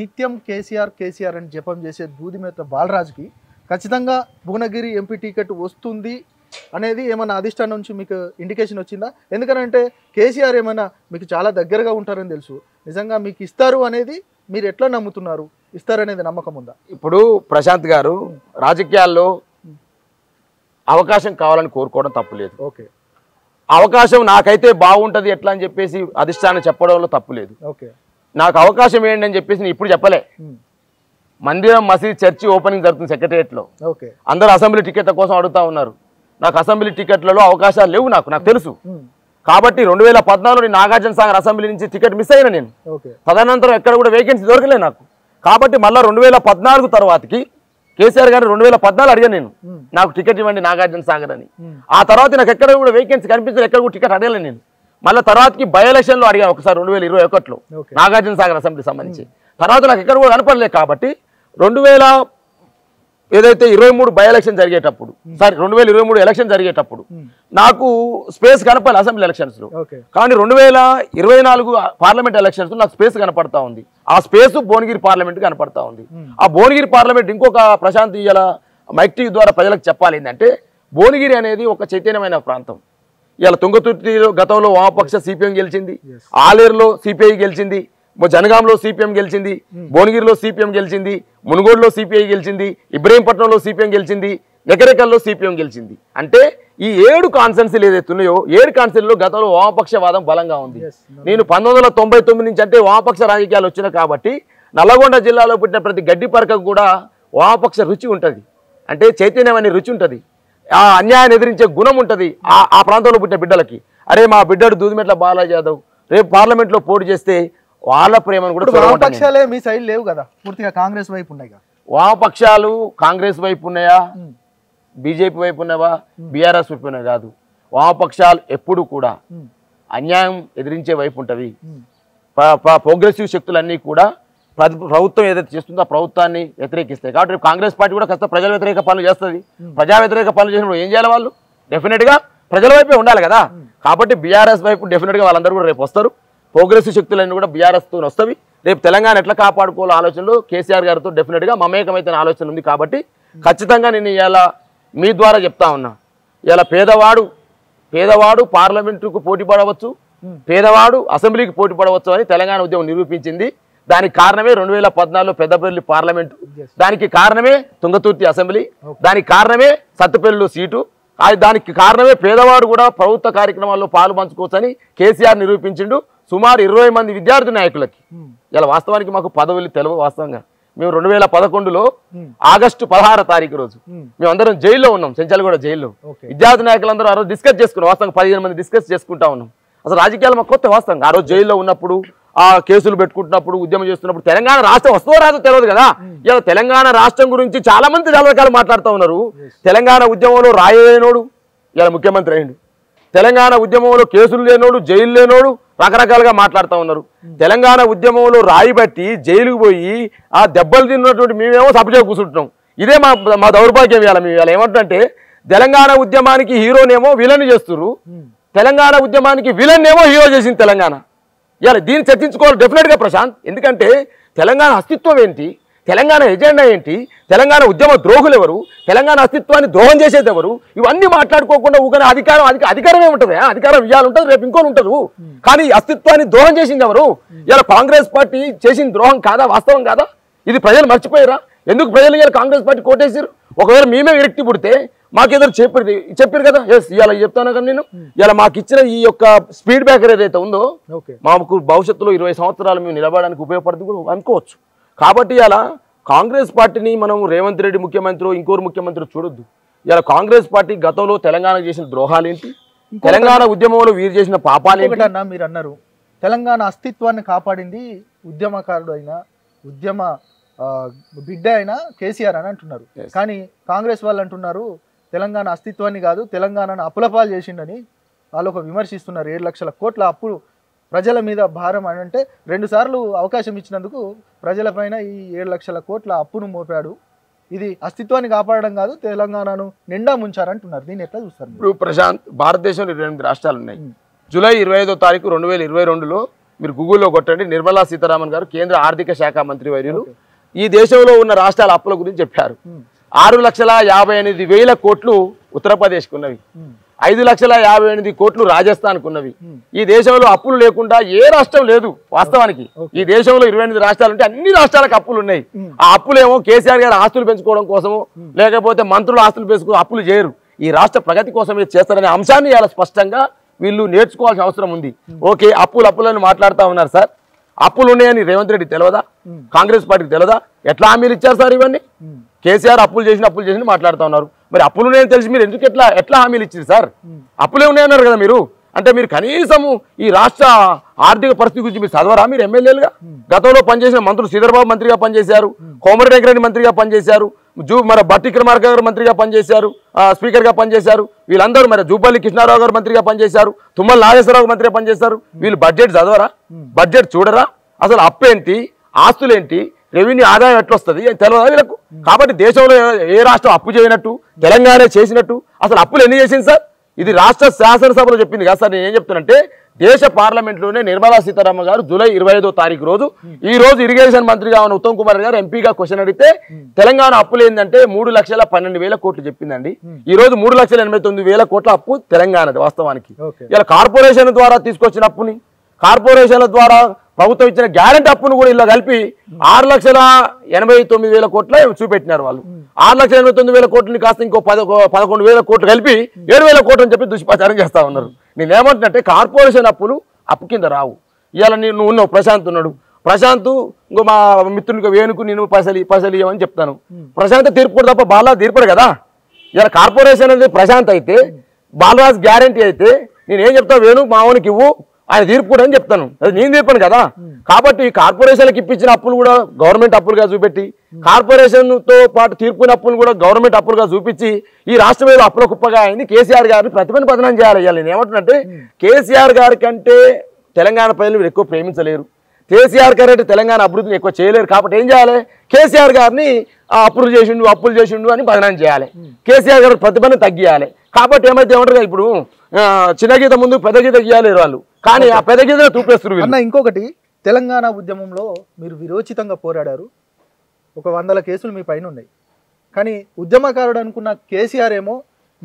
నిత్యం కేసీఆర్ అని జపం చేసే దూదిమెట్ల బాలరాజుకి ఖచ్చితంగా భువనగిరి ఎంపీ టికెట్ వస్తుంది అనేది ఏమన్నా అధిష్టానం నుంచి మీకు ఇండికేషన్ వచ్చిందా? ఎందుకనంటే కేసీఆర్ ఏమైనా మీకు చాలా దగ్గరగా ఉంటారని తెలుసు. నిజంగా మీకు ఇస్తారు అనేది మీరు ఎట్లా నమ్ముతున్నారు? ఇస్తారనేది నమ్మకం ఉందా? ఇప్పుడు ప్రశాంత్ గారు రాజకీయాల్లో అవకాశం కావాలని కోరుకోవడం తప్పులేదు. ఓకే, అవకాశం నాకైతే బాగుంటుంది ఎట్లా అని చెప్పేసి అధిష్టానం చెప్పడంలో తప్పులేదు. ఓకే, నాకు అవకాశం ఏంటి అని చెప్పేసి నేను ఇప్పుడు చెప్పలే. మందిరం, మసీద్, చర్చి ఓపెనింగ్ జరుగుతుంది సెక్రటరియట్లో. ఓకే, అందరూ అసెంబ్లీ టికెట్ల కోసం అడుగుతా ఉన్నారు. నాకు అసెంబ్లీ టికెట్లలో అవకాశాలు లేవు, నాకు తెలుసు. కాబట్టి 2014లో నేను నాగార్జున సాగర్ అసెంబ్లీ నుంచి టికెట్ మిస్ అయినా నేను. తదనంతరం ఎక్కడ కూడా వేకెన్సీ దొరకలే నాకు. కాబట్టి మళ్ళీ 2014 తర్వాతకి కేసీఆర్ గారు 2014 అడిగాను నేను, నాకు టికెట్ ఇవ్వండి నాగార్జున సాగర్ అని. ఆ తర్వాత నాకు ఎక్కడ కూడా వేకెన్సీ కనిపించలేదు, ఎక్కడ కూడా టికెట్ అడగలేదు నేను. మళ్ళీ తర్వాతకి బై ఎలక్షన్లో అడిగాను ఒకసారి 2021లో నాగార్జున సాగర్ అసెంబ్లీ సంబంధించి. తర్వాత నాకు ఎక్కడ కూడా కనపడలేదు. కాబట్టి ఏదైతే 23 బై ఎలక్షన్ జరిగేటప్పుడు సారీ 2023 ఎలక్షన్ జరిగేటప్పుడు నాకు స్పేస్ కనపడాలి అసెంబ్లీ ఎలక్షన్స్ లో. కానీ 2024 పార్లమెంట్ ఎలక్షన్స్ లో నాకు స్పేస్ కనపడతా ఉంది. ఆ స్పేస్ భువనగిరి పార్లమెంట్ కనపడతా ఉంది. ఆ భువనగిరి పార్లమెంట్ ఇంకొక ప్రశాంత్ ఇయ్యాల మైక్ టీవీ ద్వారా ప్రజలకు చెప్పాలి ఏంటంటే భువనగిరి అనేది ఒక చైతన్యమైన ప్రాంతం. ఇవాళ తుంగతుర్తిలో గతంలో వామపక్ష సిపిఎం గెలిచింది, ఆలేరులో సిపిఐ గెలిచింది, జనగాంలో సిపిఎం గెలిచింది, భువనగిరిలో సిపిఎం గెలిచింది, మునుగోడులో సిపిఐ గెలిచింది, ఇబ్రహీంపట్నంలో సిపిఎం గెలిచింది, నెకరెకల్లో సిపిఎం గెలిచింది. అంటే ఈ 7 కాన్స్టిట్యున్సీలు ఏదైతే ఉన్నాయో 7 కాన్స్టిట్యున్సీల్లో గతంలో వామపక్షవాదం బలంగా ఉంది. నేను 1999 నుంచి అంటే వామపక్ష రాజకీయాలు వచ్చినాయి కాబట్టి నల్లగొండ జిల్లాలో పుట్టిన ప్రతి గడ్డి పరకకు కూడా వామపక్ష రుచి ఉంటుంది, అంటే చైతన్యం అనే రుచి ఉంటుంది, ఆ అన్యాయాన్ని ఎదిరించే గుణం ఉంటుంది ఆ ప్రాంతంలో పుట్టిన బిడ్డలకి. అరే మా బిడ్డడు దూదిమెట్ల బాలాజీ యాదవ్ రేపు పార్లమెంట్లో పోటీ చేస్తే వాళ్ళ ప్రేమను కూడా వామపక్షాలే మీ సైడ్ లేవు కదా, పూర్తిగా కాంగ్రెస్ వైపు ఉన్నాయి. వామపక్షాలు కాంగ్రెస్ వైపు ఉన్నాయా, బీజేపీ వైపు ఉన్నావా, బీఆర్ఎస్ వైపు ఉన్నాయి కాదు. వామపక్షాలు ఎప్పుడు కూడా అన్యాయం ఎదిరించే వైపు ఉంటవి. ప్రోగ్రెసివ్ శక్తులన్నీ కూడా ప్రభుత్వం ఏదైతే చేస్తుందో ఆ ప్రభుత్వాన్ని వ్యతిరేకిస్తాయి. కాబట్టి రేపు కాంగ్రెస్ పార్టీ కూడా కాస్త ప్రజల వ్యతిరేక పనులు చేస్తుంది. ప్రజా వ్యతిరేక పనులు చేసినప్పుడు ఏం చేయాలి, వాళ్ళు డెఫినెట్గా ప్రజల వైపే ఉండాలి కదా. కాబట్టి బీఆర్ఎస్ వైపు డెఫినెట్గా వాళ్ళందరూ కూడా రేపు వస్తారు. ప్రోగ్రెసివ్ శక్తులన్నీ కూడా బీఆర్ఎస్తో వస్తాయి. రేపు తెలంగాణ ఎట్లా కాపాడుకోవాలో ఆలోచనలు కేసీఆర్ గారితో డెఫినెట్గా మమేకమైతే ఆలోచన ఉంది. కాబట్టి ఖచ్చితంగా నేను ఇవాళ మీ ద్వారా చెప్తా ఉన్నా, ఇలా పేదవాడు పార్లమెంటుకు పోటీ పడవచ్చు, పేదవాడు అసెంబ్లీకి పోటీ పడవచ్చు అని తెలంగాణ ఉద్యమం నిరూపించింది. దానికి కారణమే 2014లో పెద్దపల్లి పార్లమెంటు, దానికి కారణమే తుంగతుర్తి అసెంబ్లీ, దానికి కారణమే సత్తుపల్లిలో సీటు, దానికి కారణమే పేదవాడు కూడా ప్రభుత్వ కార్యక్రమాల్లో పాలు పంచుకోవచ్చని కేసీఆర్ నిరూపించిండు సుమారు 20 మంది విద్యార్థి నాయకులకి. ఇలా వాస్తవానికి మాకు పదవులు తెలియవు. వాస్తవంగా మేము 2011లో ఆగస్టు 16వ తారీఖు రోజు మేమందరం జైల్లో ఉన్నాం, చెంచల్గూడ జైల్లో. విద్యార్థి నాయకులందరూ ఆ రోజు డిస్కస్ చేసుకున్నాం. వాస్తవంగా 15 మంది డిస్కస్ చేసుకుంటా ఉన్నాం. అసలు రాజకీయాలు మాకు కొత్త. వాస్తవంగా ఆ రోజు జైల్లో ఉన్నప్పుడు ఆ కేసులు పెట్టుకుంటున్నప్పుడు ఉద్యమం చేస్తున్నప్పుడు తెలంగాణ రాష్ట్రం వస్తుందో రాదో తెలియదు కదా. ఇలా తెలంగాణ రాష్ట్రం గురించి చాలా మంది చాలా రకాలు మాట్లాడుతూ ఉన్నారు. తెలంగాణ ఉద్యమంలో రాయలేనోడు ఇలా ముఖ్యమంత్రి అయ్యిండు, తెలంగాణ ఉద్యమంలో కేసులు లేనోడు జైలు లేనోడు రకరకాలుగా మాట్లాడుతూ ఉన్నారు. తెలంగాణ ఉద్యమంలో రాయి బట్టి జైలుకు పోయి ఆ దెబ్బలు తిన్నటువంటి మేమేమో సపచే కూర్చుంటున్నాం. ఇదే మా దౌర్భాగ్యం. ఇవాళ మేము ఇవాళ ఏమంటుంటే తెలంగాణ ఉద్యమానికి హీరోనేమో విలన్ చేస్తున్నారు, తెలంగాణ ఉద్యమానికి విలన్ ఏమో హీరో చేసింది తెలంగాణ. ఇవాళ దీన్ని చర్చించుకోవాలి డెఫినెట్గా ప్రశాంత్. ఎందుకంటే తెలంగాణ అస్తిత్వం ఏంటి, తెలంగాణ ఎజెండా ఏంటి, తెలంగాణ ఉద్యమ ద్రోహులు ఎవరు, తెలంగాణ అస్తిత్వాన్ని ద్రోహం చేసేది ఎవరు, ఇవన్నీ మాట్లాడుకోకుండా ఊకనే అధికారమే ఉంటుంది. అధికారం ఇవ్వాలి ఉంటుంది, రేపు ఇంకోటి ఉంటారు. కానీ అస్తిత్వాన్ని ద్రోహం చేసింది ఎవరు? ఇలా కాంగ్రెస్ పార్టీ చేసిన ద్రోహం కాదా, వాస్తవం కాదా? ఇది ప్రజలు మర్చిపోయారా? ఎందుకు ప్రజలు ఇలా కాంగ్రెస్ పార్టీ కోటేసారు? ఒకవేళ మేమే విరక్తి పుడితే మాకేదో చెప్పారు కదా. ఎస్ ఇవాళ చెప్తాను కదా నేను, ఇలా మాకు ఇచ్చిన ఈ యొక్క స్పీడ్ బ్రేకర్ ఏదైతే ఉందో మాకు భవిష్యత్తులో 20 సంవత్సరాలు మేము నిలబడడానికి ఉపయోగపడుతుంది కూడా అనుకోవచ్చు. కాబట్టి ఇలా కాంగ్రెస్ పార్టీని మనం రేవంత్ రెడ్డి ముఖ్యమంత్రి ఇంకోరు ముఖ్యమంత్రి చూడొద్దు. ఇలా కాంగ్రెస్ పార్టీ గతంలో తెలంగాణ చేసిన ద్రోహాలు ఏంటి, తెలంగాణ ఉద్యమంలో వీరు చేసిన పాపాలు ఏంటన్నా. మీరు అన్నారు తెలంగాణ అస్తిత్వాన్ని కాపాడింది ఉద్యమకారుడు అయినా ఉద్యమ బిడ్డ అయినా కేసీఆర్ అని అంటున్నారు. కానీ కాంగ్రెస్ వాళ్ళు అంటున్నారు తెలంగాణ అస్తిత్వాన్ని కాదు తెలంగాణను అప్పులపాలు చేసిండని వాళ్ళు ఒక విమర్శిస్తున్నారు. 7 లక్షల కోట్ల అప్పు ప్రజల మీద భారం అని అంటే 2 సార్లు అవకాశం ఇచ్చినందుకు ప్రజలపైన ఈ 7 లక్షల కోట్ల అప్పును మోపాడు. ఇది అస్తిత్వాన్ని కాపాడడం కాదు తెలంగాణను నిండా ముంచారంటున్నారు. దీన్ని ఎట్లా చూస్తారు? ఇప్పుడు ప్రశాంత్, భారతదేశంలో 28 రాష్ట్రాలు ఉన్నాయి. జూలై 25వ తారీఖు 2022లో మీరు గూగుల్లో కొట్టండి, నిర్మలా సీతారామన్ గారు కేంద్ర ఆర్థిక శాఖ మంత్రి వర్యులు ఈ దేశంలో ఉన్న రాష్ట్రాల అప్పుల గురించి చెప్పారు. 6,58,000 కోట్లు ఉత్తరప్రదేశ్కి ఉన్నవి, 5,58,000 కోట్లు రాజస్థాన్కు ఉన్నవి. ఈ దేశంలో అప్పులు లేకుండా ఏ రాష్ట్రం లేదు. వాస్తవానికి ఈ దేశంలో 28 రాష్ట్రాలు ఉంటే అన్ని రాష్ట్రాలకు అప్పులు ఉన్నాయి. ఆ అప్పులేమో కేసీఆర్ గారు ఆస్తులు పెంచుకోవడం కోసమో లేకపోతే మంత్రులు ఆస్తులు పెంచుకో అప్పులు చేయరు, ఈ రాష్ట్ర ప్రగతి కోసమే చేస్తారనే అంశాన్ని ఇలా స్పష్టంగా వీళ్ళు నేర్చుకోవాల్సిన అవసరం ఉంది. ఓకే, అప్పులను మాట్లాడుతూ ఉన్నారు సార్. అప్పులు ఉన్నాయని రేవంత్ రెడ్డి తెలియదా? కాంగ్రెస్ పార్టీకి తెలియదా? ఎట్లా హామీలు ఇచ్చారు సార్ ఇవన్నీ? కేసీఆర్ అప్పులు చేసి మాట్లాడుతూ ఉన్నారు. మరి అప్పులు ఉన్నాయని తెలిసి మీరు ఎందుకు ఎట్లా హామీలు ఇచ్చారు సార్? అప్పులే ఉన్నాయన్నారు కదా మీరు. అంటే మీరు కనీసము ఈ రాష్ట్ర ఆర్థిక పరిస్థితి గురించి మీరు చదవరా? మీరు ఎమ్మెల్యేలుగా గతంలో పనిచేసిన మంత్రులు శ్రీధర్బాబు మంత్రిగా పనిచేశారు, కోమటిరెడ్డి రెడ్డి మంత్రిగా పనిచేశారు, మరి బట్టి విక్రమార్క గారు మంత్రిగా పనిచేశారు, స్పీకర్గా పనిచేశారు. వీళ్ళందరూ మరి జూపల్లి కృష్ణారావు గారు మంత్రిగా పనిచేశారు, తుమ్మల నాగేశ్వరరావు మంత్రిగా పనిచేశారు. వీళ్ళు బడ్జెట్ చదవరా? బడ్జెట్ చూడరా? అసలు అప్పేంటి, ఆస్తులేంటి, రెవెన్యూ ఆదాయం ఎట్లా వస్తుంది తెలియదు వీళ్ళకు. కాబట్టి దేశంలో ఏ రాష్ట్రం అప్పు చేయనట్టు తెలంగాణ చేసినట్టు అసలు అప్పులు ఎన్ని చేసింది సార్? ఇది రాష్ట్ర శాసనసభలో చెప్పింది కదా సార్. నేను ఏం చెప్తానంటే దేశ పార్లమెంట్లోనే నిర్మలా సీతారామన్ గారు జూలై 25వ తారీఖు రోజు ఈ రోజు ఇరిగేషన్ మంత్రిగా ఉన్న ఉత్తమ్ కుమార్ గారు ఎంపీగా క్వశ్చన్ అడిగితే తెలంగాణ అప్పులు ఏంటంటే 3,12,000 కోట్లు చెప్పిందండి. ఈ రోజు 3,89,000 కోట్ల అప్పు తెలంగాణది వాస్తవానికి. ఇలా కార్పొరేషన్ ద్వారా తీసుకొచ్చిన అప్పుని కార్పొరేషన్ల ద్వారా ప్రభుత్వం ఇచ్చిన గ్యారెంటీ అప్పును కూడా ఇలా కలిపి 6,89,000 కోట్ల చూపెట్టినారు వాళ్ళు. 6,89,000 కోట్లని కాస్త ఇంకో 11,000 కోట్లు కలిపి 7,000 కోట్లు అని చెప్పి దుష్ప్రచారం చేస్తా ఉన్నారు. నేనేమంటున్నట్టే కార్పొరేషన్ అప్పులు అప్పు కింద రావు. ఇవాళ నువ్వు ఉన్నావు, ప్రశాంత్ ఉన్నాడు, ప్రశాంత్ ఇంకో మా మిత్రునికి వేణుకు నేను పైసలు ఇవ్వమని చెప్తాను. ప్రశాంత్ తీర్పుడు తప్ప బాలా తీర్పడు కదా. ఇలా కార్పొరేషన్ అనేది ప్రశాంత్ అయితే బాలరాజ్ గ్యారెంటీ అయితే నేనేం చెప్తా, వేణు మావనికి ఇవ్వు ఆయన తీర్పుడు అని చెప్తాను. అది నేను తీర్పను కదా. కాబట్టి కార్పొరేషన్లకు ఇప్పించిన అప్పులు కూడా గవర్నమెంట్ అప్పులుగా చూపెట్టి కార్పొరేషన్తో పాటు తీర్పుని అప్పులు కూడా గవర్నమెంట్ అప్పులుగా చూపించి ఈ రాష్ట్రం మీద అప్పుల కుప్పగా అయింది. కేసీఆర్ గారిని ప్రతిభను పతనం చేయాలి. నేను ఏమంటున్నట్టే కేసీఆర్ గారి కంటే తెలంగాణ ప్రజలు ఎక్కువ ప్రేమించలేరు, కేసీఆర్ గారు అంటే తెలంగాణ అభివృద్ధిని ఎక్కువ చేయలేరు. కాబట్టి ఏం చేయాలి, కేసీఆర్ గారిని అప్పులు చేసిండు అని బదనాం చేయాలి, కేసీఆర్ గారి ప్రతిభను తగ్గియాలి. కాబట్టి ఏమంటారు ఇప్పుడు చిన్న గీత ముందు పెద్ద గీత గీయలేరు వాళ్ళు, కానీ ఆ పెద్ద గీతను తూపేస్తారు అన్న. ఇంకొకటి, తెలంగాణ ఉద్యమంలో మీరు విరోచితంగా పోరాడారు, ఒక 100 కేసులు మీ పైన ఉన్నాయి. కానీ ఉద్యమకారుడు అనుకున్న కేసీఆర్ ఏమో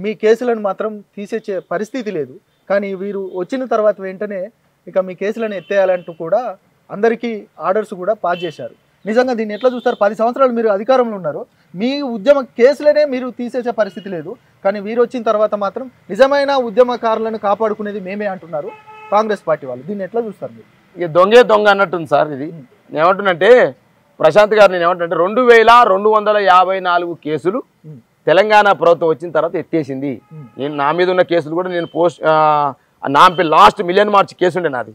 మీ కేసులను మాత్రం తీసేచ్చే పరిస్థితి లేదు. కానీ వీరు వచ్చిన తర్వాత వెంటనే ఇక మీ కేసులను ఎత్తేయాలంటూ కూడా అందరికీ ఆర్డర్స్ కూడా పాస్ చేశారు. నిజంగా దీన్ని ఎట్లా చూస్తారు? 10 సంవత్సరాలు మీరు అధికారంలో ఉన్నారు, మీ ఉద్యమ కేసులనే మీరు తీసేసే పరిస్థితి లేదు. కానీ వీరు వచ్చిన తర్వాత మాత్రం నిజమైన ఉద్యమకారులను కాపాడుకునేది మేమే అంటున్నారు కాంగ్రెస్ పార్టీ వాళ్ళు. దీన్ని ఎట్లా చూస్తారు మీరు? ఇక దొంగ అన్నట్టుంది సార్. ఇది నేను ఏమంటున్నంటే ప్రశాంత్ గారు, నేను ఏమంటున్నంటే 2,254 కేసులు తెలంగాణ ప్రభుత్వం వచ్చిన తర్వాత ఎత్తేసింది. నేను నా మీద ఉన్న కేసులు కూడా నేను లాస్ట్ మిలియన్ మార్చ్ కేసు ఉండే నాది.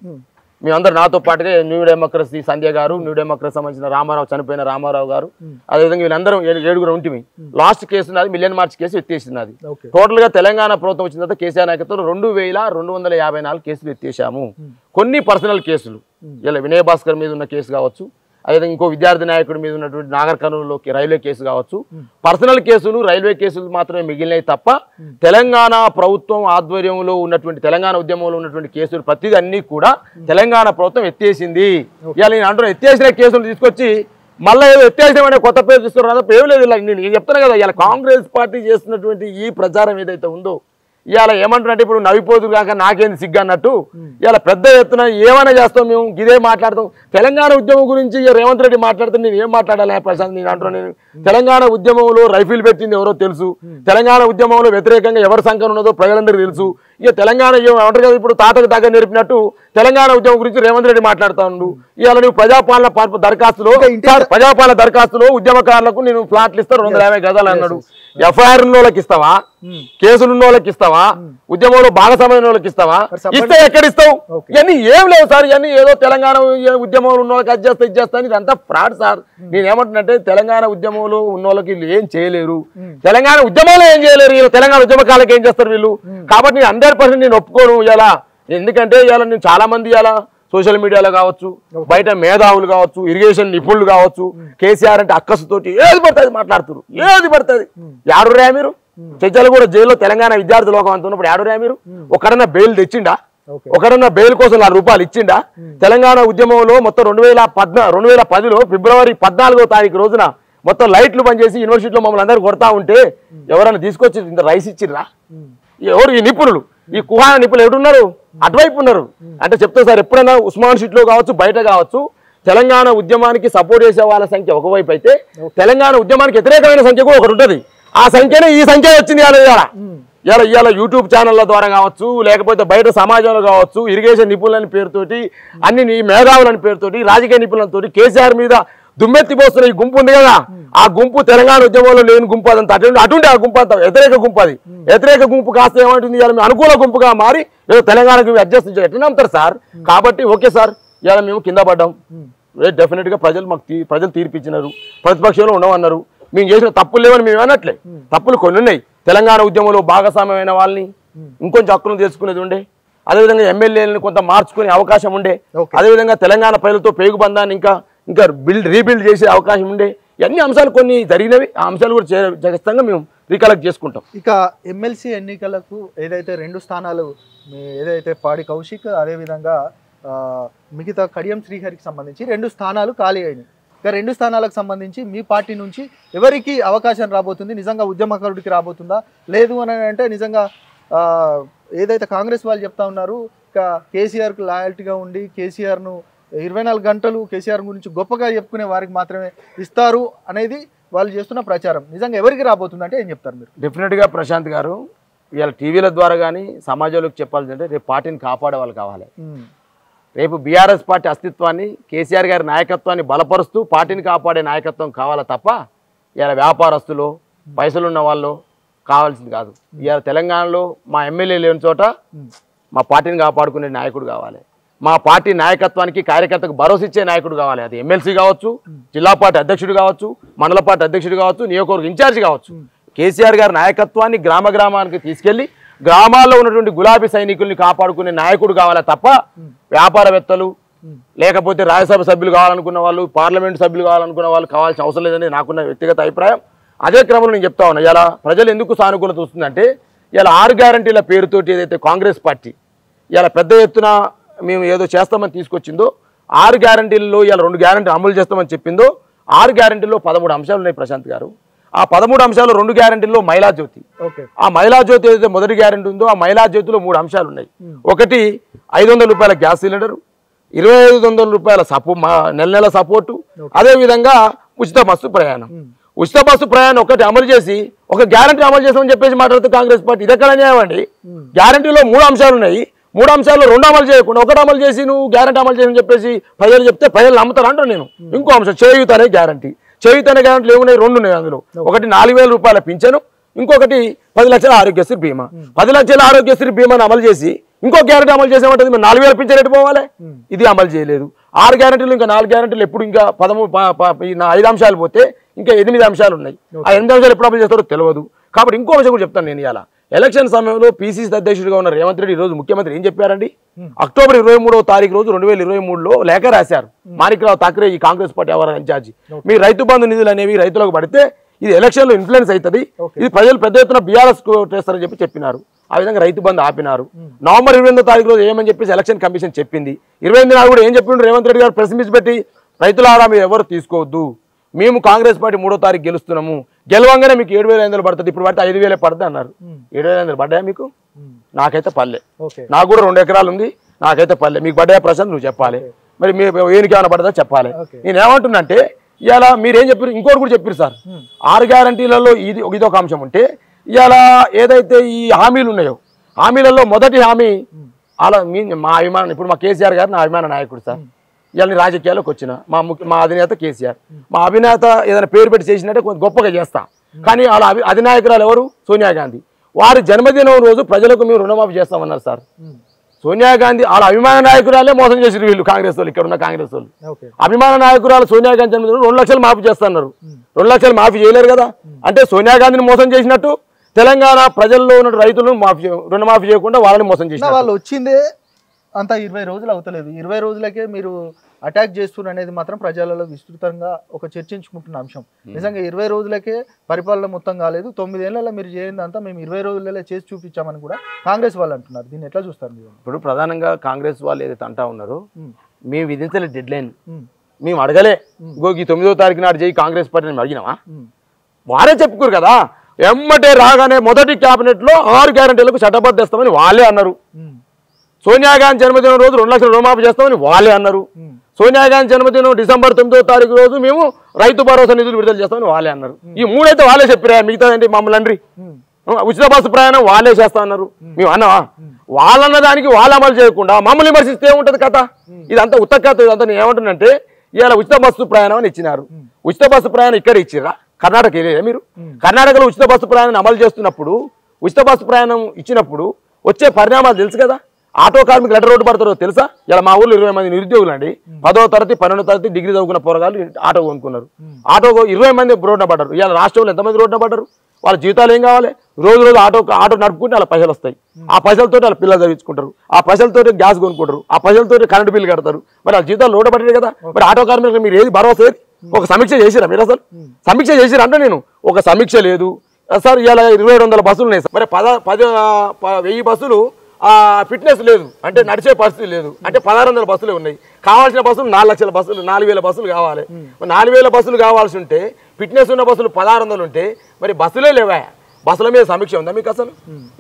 మేమందరూ నాతో పాటుగా న్యూ డెమోక్రసీ సంధ్య గారు, న్యూ డెమోక్రసీ సంబంధించిన రామారావు, చనిపోయిన రామారావు గారు, అదేవిధంగా వీళ్ళందరం 7 ఉంటుంది. లాస్ట్ కేసు నాది మిలియన్ మార్చ్ కేసు ఎత్తేసినది. టోటల్ గా తెలంగాణ ప్రభుత్వం వచ్చిన తర్వాత కేసీఆర్ నాయకత్వంలో 2,254 కేసులు ఎత్తేసాము. కొన్ని పర్సనల్ కేసులు, ఇలా వినయ్ భాస్కర్ మీద ఉన్న కేసు కావచ్చు, అదేవిధంగా ఇంకో విద్యార్థి నాయకుడి మీద ఉన్నటువంటి నాగర్ కర్నూలులో రైల్వే కేసు కావచ్చు, పర్సనల్ కేసులు రైల్వే కేసులు మాత్రమే మిగిలినాయి తప్ప తెలంగాణ ప్రభుత్వం ఆధ్వర్యంలో ఉన్నటువంటి తెలంగాణ ఉద్యమంలో ఉన్నటువంటి కేసులు ప్రతిదీ అన్ని కూడా తెలంగాణ ప్రభుత్వం ఎత్తేసింది. ఇలా నేను అంటున్నా, ఎత్తేసిన కేసులు తీసుకొచ్చి మళ్ళీ ఏదో ఎత్తేసినామనే కొత్త పేరు తీసుకురాదు ఏం లేదు. ఇలా నేను చెప్తాను కదా, ఇలా కాంగ్రెస్ పార్టీ చేస్తున్నటువంటి ఈ ప్రచారం ఏదైతే ఉందో ఇవాళ ఏమంటున్నట్టు ఇప్పుడు నవ్విపోదు కాక నాకేంది సిగ్గు అన్నట్టు ఇవాళ పెద్ద ఎత్తున ఏమైనా చేస్తాం, మేము ఇదే మాట్లాడతాం. తెలంగాణ ఉద్యమం గురించి రేవంత్ రెడ్డి మాట్లాడితే నేను ఏం మాట్లాడాలి ప్రశాంత్? నేను అంటున్నాను, నేను తెలంగాణ ఉద్యమంలో రైఫిల్ పెట్టింది ఎవరో తెలుసు, తెలంగాణ ఉద్యమంలో వ్యతిరేకంగా ఎవరి సంఖ్య ఉన్నదో ప్రజలందరికీ తెలుసు. ఇక తెలంగాణ ఏమంటారు కదా, ఇప్పుడు తాతకు దగ్గర నేర్పినట్టు తెలంగాణ ఉద్యమం గురించి రేవంత్ రెడ్డి మాట్లాడుతాను. ఇవాళ నువ్వు ప్రజాపాలన దరఖాస్తులో ఉద్యమకారులకు నేను ఫ్లాట్లు ఇస్తా 250 గజాలు అన్నాడు. ఎఫ్ఐఆర్ ఉన్న వాళ్ళకి ఇస్తావా, కేసులు ఉన్న వాళ్ళకి ఇస్తావా, ఉద్యమంలో భాగస్వామ్యం వాళ్ళకి ఇస్తావా? ఇస్తే ఎక్కడిస్తావు? ఇవన్నీ ఏం లేవు సార్. ఇవన్నీ ఏదో తెలంగాణ ఉద్యమంలో ఉన్న వాళ్ళకి అది చేస్తా ఇది చేస్తా అని ఇదంతా ఫ్రాడ్ సార్. నేనేమంటున్నట్టే తెలంగాణ ఉద్యమంలో ఉన్న వాళ్ళకి వీళ్ళు ఏం చేయలేరు, తెలంగాణ ఉద్యమంలో ఏం చేయలేరు, వీళ్ళు తెలంగాణ ఉద్యమకాలకు ఏం చేస్తారు వీళ్ళు. కాబట్టి నేను 100% నేను ఒప్పుకోను ఇలా. ఎందుకంటే ఇవాళ నేను చాలా మంది ఇలా సోషల్ మీడియాలో కావచ్చు, బయట మేధావులు కావచ్చు, ఇరిగేషన్ నిపుణులు కావచ్చు, కేసీఆర్ అంటే అక్కసుతోటి ఏది పడుతుంది మాట్లాడుతున్నారు, ఏది పడుతుంది. యాడురా మీరు? చర్చలు కూడా జైల్లో తెలంగాణ విద్యార్థి లోకం అంత ఉన్నప్పుడు యాడురా మీరు? ఒకడన్నా బెయిల్ తెచ్చిండా? ఒకడన్నా బెయిల్ కోసం 4 రూపాయలు ఇచ్చిండా? తెలంగాణ ఉద్యమంలో మొత్తం 2010లో ఫిబ్రవరి 14వ తారీఖు రోజున మొత్తం లైట్లు బంద్ చేసి యూనివర్సిటీలో మమ్మల్ని అందరూ కొడతా ఉంటే ఎవరైనా తీసుకొచ్చి ఇంత రైస్ ఇచ్చిర్రా? ఎవరు ఈ నిపుణులు? ఈ కుహాన నిపుణులు ఎవరున్నారు? అటువైపు ఉన్నారు. అంటే చెప్తా సార్, ఎప్పుడైనా ఉస్మాన్ షీట్లో కావచ్చు, బయట కావచ్చు, తెలంగాణ ఉద్యమానికి సపోర్ట్ చేసే వాళ్ళ సంఖ్య ఒకవైపు అయితే తెలంగాణ ఉద్యమానికి వ్యతిరేకమైన సంఖ్య కూడా ఒకటి ఉంటుంది. ఆ సంఖ్యనే ఈ సంఖ్య వచ్చింది ఇవాళ యూట్యూబ్ ఛానళ్ళ ద్వారా కావచ్చు, లేకపోతే బయట సమాజంలో కావచ్చు, ఇరిగేషన్ నిపుణులని పేరుతోటి, అన్ని మేధావులని పేరుతోటి, రాజకీయ నిపుణులతోటి కేసీఆర్ మీద దుమ్మెత్తిపోస్తున్న ఈ గుంపు ఉంది కదా, ఆ గుంపు తెలంగాణ ఉద్యమంలో లేని గుంపు అదంతా అటుండే ఆ గుంపు అంతా వ్యతిరేక గుంపు. అది వ్యతిరేక గుంపు కాస్త ఏమంటుంది, ఇవాళ మేము అనుకూల గుంపుగా మారి ఏదో తెలంగాణకు అడ్జస్ట్ ఎట్లా నమ్ముతారు సార్? కాబట్టి ఓకే సార్, ఇవాళ మేము కింద పడ్డాం, డెఫినెట్ గా ప్రజలు తీర్పిచ్చినారు, ప్రతిపక్షంలో ఉండమన్నారు, మేము చేసిన తప్పులు లేవని మేము అనట్లే. తప్పులు కొన్ని ఉన్నాయి. తెలంగాణ ఉద్యమంలో భాగస్వామ్యమైన వాళ్ళని ఇంకొంచెం హక్కులు తెలుసుకునేది ఉండే, అదేవిధంగా ఎమ్మెల్యేలను కొంత మార్చుకునే అవకాశం ఉండే, అదేవిధంగా తెలంగాణ ప్రజలతో పేగు బంధాన్ని ఇంకా ఇంకా రీబిల్డ్ చేసే అవకాశం ఉండే ఇవన్నీ అంశాలు కొన్ని జరిగినవి. ఆ అంశాలు కూడా ఖచ్చితంగా మేము రీకలెక్ట్ చేసుకుంటాం. ఇక ఎమ్మెల్సీ ఎన్నికలకు ఏదైతే 2 స్థానాలు ఏదైతే పాడి కౌశిక్ అదేవిధంగా మిగతా కడియం శ్రీహరికి సంబంధించి 2 స్థానాలు ఖాళీ అయినాయి. ఇక 2 స్థానాలకు సంబంధించి మీ పార్టీ నుంచి ఎవరికి అవకాశం రాబోతుంది? నిజంగా ఉద్యమకారుడికి రాబోతుందా? లేదు అని అంటే నిజంగా ఏదైతే కాంగ్రెస్ వాళ్ళు చెప్తా ఉన్నారు ఇక కేసీఆర్కు లాయల్టీగా ఉండి కేసీఆర్ను 24 గంటలు కేసీఆర్ గురించి గొప్పగా చెప్పుకునే వారికి మాత్రమే ఇస్తారు అనేది వాళ్ళు చేస్తున్న ప్రచారం నిజంగా ఎవరికి రాబోతుంది అంటే ఏం చెప్తారు మీరు? డెఫినెట్గా ప్రశాంత్ గారు ఇవాళ టీవీల ద్వారా కానీ సమాజంలోకి చెప్పాలంటే రేపు పార్టీని కాపాడే వాళ్ళు కావాలి. రేపు బీఆర్ఎస్ పార్టీ అస్తిత్వాన్ని కేసీఆర్ గారి నాయకత్వాన్ని బలపరుస్తూ పార్టీని కాపాడే నాయకత్వం కావాలా తప్ప ఇవాళ వ్యాపారస్తులు పైసలున్న వాళ్ళు కావాల్సింది కాదు. ఇవాళ తెలంగాణలో మా ఎమ్మెల్యే లేని చోట మా పార్టీని కాపాడుకునే నాయకుడు కావాలి. మా పార్టీ నాయకత్వానికి కార్యకర్తకు భరోసా ఇచ్చే నాయకుడు కావాలి. అది ఎమ్మెల్సీ కావచ్చు, జిల్లా పార్టీ అధ్యక్షుడు కావచ్చు, మండల పార్టీ అధ్యక్షుడు కావచ్చు, నియోజకవర్గ ఇన్ఛార్జి కావచ్చు. కేసీఆర్ గారి నాయకత్వాన్ని గ్రామానికి తీసుకెళ్లి గ్రామాల్లో ఉన్నటువంటి గులాబీ సైనికుల్ని కాపాడుకునే నాయకుడు కావాలా తప్ప వ్యాపారవేత్తలు లేకపోతే రాజ్యసభ సభ్యులు కావాలనుకున్న వాళ్ళు, పార్లమెంటు సభ్యులు కావాలనుకున్న వాళ్ళు కావాల్సిన అవసరం లేదని నాకున్న వ్యక్తిగత అభిప్రాయం. అదే క్రమంలో నేను చెప్తా ఉన్నా, ఇలా ప్రజలు ఎందుకు సానుకూలత వస్తుందంటే ఇలా 6 గ్యారంటీల పేరుతోటి ఏదైతే కాంగ్రెస్ పార్టీ ఇలా పెద్ద ఎత్తున మేము ఏదో చేస్తామని తీసుకొచ్చిందో 6 గ్యారంటీల్లో ఇలా 2 గ్యారంటీలు అమలు చేస్తామని చెప్పిందో 6 గ్యారంటీల్లో 13 అంశాలు ఉన్నాయి ప్రశాంత్ గారు. ఆ 13 అంశాలు 2 గ్యారంటీల్లో మహిళా జ్యోతి. ఆ మహిళా జ్యోతి ఏదైతే మొదటి గ్యారంటీ ఉందో ఆ మహిళా జ్యోతిలో 3 అంశాలు ఉన్నాయి. ఒకటి 500 రూపాయల గ్యాస్ సిలిండరు, 2500 రూపాయల నెల సపోర్టు, అదేవిధంగా ఉచిత బస్సు ప్రయాణం. ఉచిత బస్సు ప్రయాణం ఒకటి అమలు చేసి ఒక గ్యారంటీ అమలు చేస్తామని చెప్పేసి మాట్లాడుతూ కాంగ్రెస్ పార్టీ ఇది ఎక్కడ న్యాయం అండి? గ్యారంటీలో 3 అంశాలు ఉన్నాయి. 3 అంశాల్లో 2 అమలు చేయకుండా ఒకటి అమలు చేసి నువ్వు గ్యారంటీ అమలు చేయని చెప్పేసి ప్రజలు చెప్తే ప్రజలు నమ్ముతారు అంటాను నేను. ఇంకో అంశం చేయూత అనే గ్యారంటీ. చేయూత అనే గ్యారంటీలు ఏమున్నాయి? 2 ఉన్నాయి. అందులో ఒకటి 4000 రూపాయల పింఛను, ఇంకొకటి 10 లక్షల ఆరోగ్యశ్రీ బీమా. 10 లక్షల ఆరోగ్యశ్రీ బీమాను అమలు చేసి ఇంకో గ్యారంటీ అమలు చేసేమంటుంది 4000 పింఛన్ ఎటు పోవాలి? ఇది అమలు చేయలేదు. 6 గ్యారంటీలు ఇంకా 4 గ్యారంటీలు ఎప్పుడు ఇంకా 5 అంశాలు పోతే ఇంకా 8 అంశాలు ఉన్నాయి. ఆ 8 అంశాలు ఎప్పుడు అమలు చేస్తారో తెలియదు. కాబట్టి ఇంకో అంశం కూడా చెప్తాను నేను. ఇలా ఎలక్షన్ సమయంలో పిసిసి అధ్యక్షుడిగా ఉన్న రేవంత్ రెడ్డి ఈరోజు ముఖ్యమంత్రి ఏం చెప్పారండి? అక్టోబర్ 23వ తారీఖు రోజు 2023లో లేఖ రాశారు. మాణిక్రావు ఠాకరే ఈ కాంగ్రెస్ పార్టీ ఎవరైనా ఇన్ఛార్జి, మీ రైతు బంధు నిధులు అనేవి రైతులకు పడితే ఇది ఎలక్షన్ లో ఇన్ఫ్లుయెన్స్ అవుతుంది, ఇది ప్రజలు పెద్ద ఎత్తున బీఆర్ఎస్ చేస్తారని చెప్పినారు. ఆ విధంగా రైతు బంధు ఆపినారు. నవంబర్ 28వ తారీఖు రోజు ఏమని చెప్పేసి ఎలక్షన్ కమిషన్ చెప్పింది. 28 నాడు కూడా ఏం చెప్పిండు రేవంత్ రెడ్డి గారు? ప్రెస్ మీట్ పెట్టి రైతులారా మీరు ఎవరు తీసుకోవద్దు, మేము కాంగ్రెస్ పార్టీ 3వ తారీఖు గెలుస్తున్నాము, గెలవంగానే మీకు 7500 పడుతుంది, ఇప్పుడు పడితే 5000 పడుతుంది అన్నారు. 7500 పడ్డాయా మీకు? నాకైతే పల్లె. నాకు కూడా 2 ఎకరాలు ఉంది, నాకైతే పల్లె. మీకు పడ్డాయా ప్రశాంత్? నువ్వు చెప్పాలి. మరి మీ ఏనికి ఏమైనా పడదా చెప్పాలి. నేను ఏమంటున్నంటే ఇవాళ మీరేం చెప్పారు? ఇంకోటి కూడా చెప్పారు సార్. 6 గ్యారంటీలలో ఇది ఒక అంశం ఉంటే ఇవాళ ఏదైతే ఈ హామీలు ఉన్నాయో హామీలలో మొదటి హామీ అలా మా అభిమానం, ఇప్పుడు మా కేసీఆర్ గారు నా అభిమాన నాయకుడు సార్. ఇవాళ రాజకీయాల్లోకి వచ్చిన మా అధినేత కేసీఆర్. మా అభినేత ఏదైనా పేరు పెట్టి చేసినట్టే కొంచెం గొప్పగా చేస్తా. కానీ వాళ్ళ అధినాయకురాలు ఎవరు? సోనియా గాంధీ. వారి జన్మదినం రోజు ప్రజలకు మేము రుణమాఫీ చేస్తామన్నారు సార్. సోనియా గాంధీ వాళ్ళ అభిమాన నాయకురాలే మోసం చేసిన వీళ్ళు కాంగ్రెస్ వాళ్ళు, ఇక్కడ ఉన్న కాంగ్రెస్ వాళ్ళు. అభిమాన నాయకురాలు సోనియా గాంధీ జన్మదినం 2 లక్షలు మాఫీ చేస్తున్నారు. 2 లక్షలు మాఫీ చేయలేరు కదా. అంటే సోనియా గాంధీని మోసం చేసినట్టు తెలంగాణ ప్రజల్లో ఉన్న రైతులను రుణమాఫీ చేయకుండా వాళ్ళని మోసం చేసిన వాళ్ళు వచ్చిందే అంత 20 రోజులు అవుతలేదు. 20 రోజులకే మీరు అటాక్ చేస్తున్నారు అనేది మాత్రం ప్రజలలో విస్తృతంగా ఒక చర్చించుకుంటున్న అంశం. నిజంగా 20 రోజులకే పరిపాలన మొత్తం కాలేదు. 9 ఏళ్లలో మీరు చేయిందంతా మేము 20 రోజులలో చేసి చూపించామని కూడా కాంగ్రెస్ వాళ్ళు అంటున్నారు. దీన్ని ఎట్లా చూస్తారు మీరు? ఇప్పుడు ప్రధానంగా కాంగ్రెస్ వాళ్ళు ఏదైతే అంటా ఉన్నారో మేము విధించలే డెడ్ లైన్, మేము అడగలే. ఈ 9వ తారీఖు నాడు చేయి కాంగ్రెస్ పార్టీని అడిగినామా? వారే చెప్పుకోరు కదా. ఎమ్మటే రాగానే మొదటి క్యాబినెట్ లో 6 గ్యారంటీలకు చట్టబద్ధ చేస్తామని వాళ్ళే అన్నారు. సోనియా గాంధీ జన్మదినం రోజు 2 లక్షల రుణమాఫీ చేస్తామని వాళ్ళే అన్నారు. సోనియా గాంధీ జన్మదినం డిసెంబర్ 9వ తారీఖు రోజు మేము రైతు భరోసా నిధులు విడుదల చేస్తామని వాళ్ళే అన్నారు. ఈ 3 అయితే వాళ్ళే చెప్పారా? మిగతా ఏంటి మమ్మల్ని అండ్రి? ఉచిత బస్సు ప్రయాణం వాళ్ళే చేస్తా అన్నారు. మేము అన్నావా? వాళ్ళన్న దానికి వాళ్ళు అమలు చేయకుండా మమ్మల్ని విమర్శిస్తే ఏముంటది కథ? ఇదంతా ఉత్త కథ. ఇదంతా నేను ఏమంటున్నంటే ఇవాళ ఉచిత బస్సు ప్రయాణం అని ఇచ్చినారు. ఉచిత బస్సు ప్రయాణం ఇక్కడ ఇచ్చిరా? కర్ణాటక వెళ్ళే మీరు? కర్ణాటకలో ఉచిత బస్సు ప్రయాణం అమలు చేస్తున్నప్పుడు ఉచిత బస్సు ప్రయాణం ఇచ్చినప్పుడు వచ్చే పరిణామాలు తెలుసు కదా. ఆటో కార్మికులు ఎట్లా రోడ్డు పడతారో తెలుసా? ఇలా మా ఊళ్ళో 20 మంది నిరుద్యోగులు అండి, 10వ తరగతి 12వ తరగతి డిగ్రీ చదువుకున్న పోరగాళ్ళు ఆటో కొనుక్కున్నారు. ఆటో 20 మంది రోడ్డున పడ్డారు. ఇలా రాష్ట్రంలో ఎంతమంది రోడ్డున పడ్డారు? వాళ్ళ జీవితాలు ఏం కావాలి? రోజు ఆటో నడుపుకుంటే వాళ్ళ పైసలు వస్తాయి. ఆ పైసలతో వాళ్ళ పిల్లలు చదివించుకుంటారు, ఆ పైసలతో గ్యాస్ కొనుక్కుంటారు, ఆ పైసలతో కరెంటు బిల్లు కడతారు. మరి వాళ్ళ జీవితాలు రోడ్డు పడ్డాయి కదా. మరి ఆటో కార్మికులు మీరు ఏది భరోసా? ఒక సమీక్ష చేసిరా మీరు? అసలు సమీక్ష చేసిరా అంటే నేను ఒక సమీక్ష లేదు సార్. ఇలా 2700 బస్సులు ఉన్నాయి సార్. మరి 1000 బస్సులు ఫిట్నెస్ లేదు అంటే నడిచే పరిస్థితి లేదు అంటే 1600 బస్సులే ఉన్నాయి. కావాల్సిన బస్సులు 4 లక్షల బస్సులు, 4000 బస్సులు కావాలి. 4000 బస్సులు కావాల్సి ఉంటే ఫిట్నెస్ ఉన్న బస్సులు 1600 ఉంటే మరి బస్సులే లేవా? బస్సుల మీద సమీక్ష ఉందా మీకు? అసలు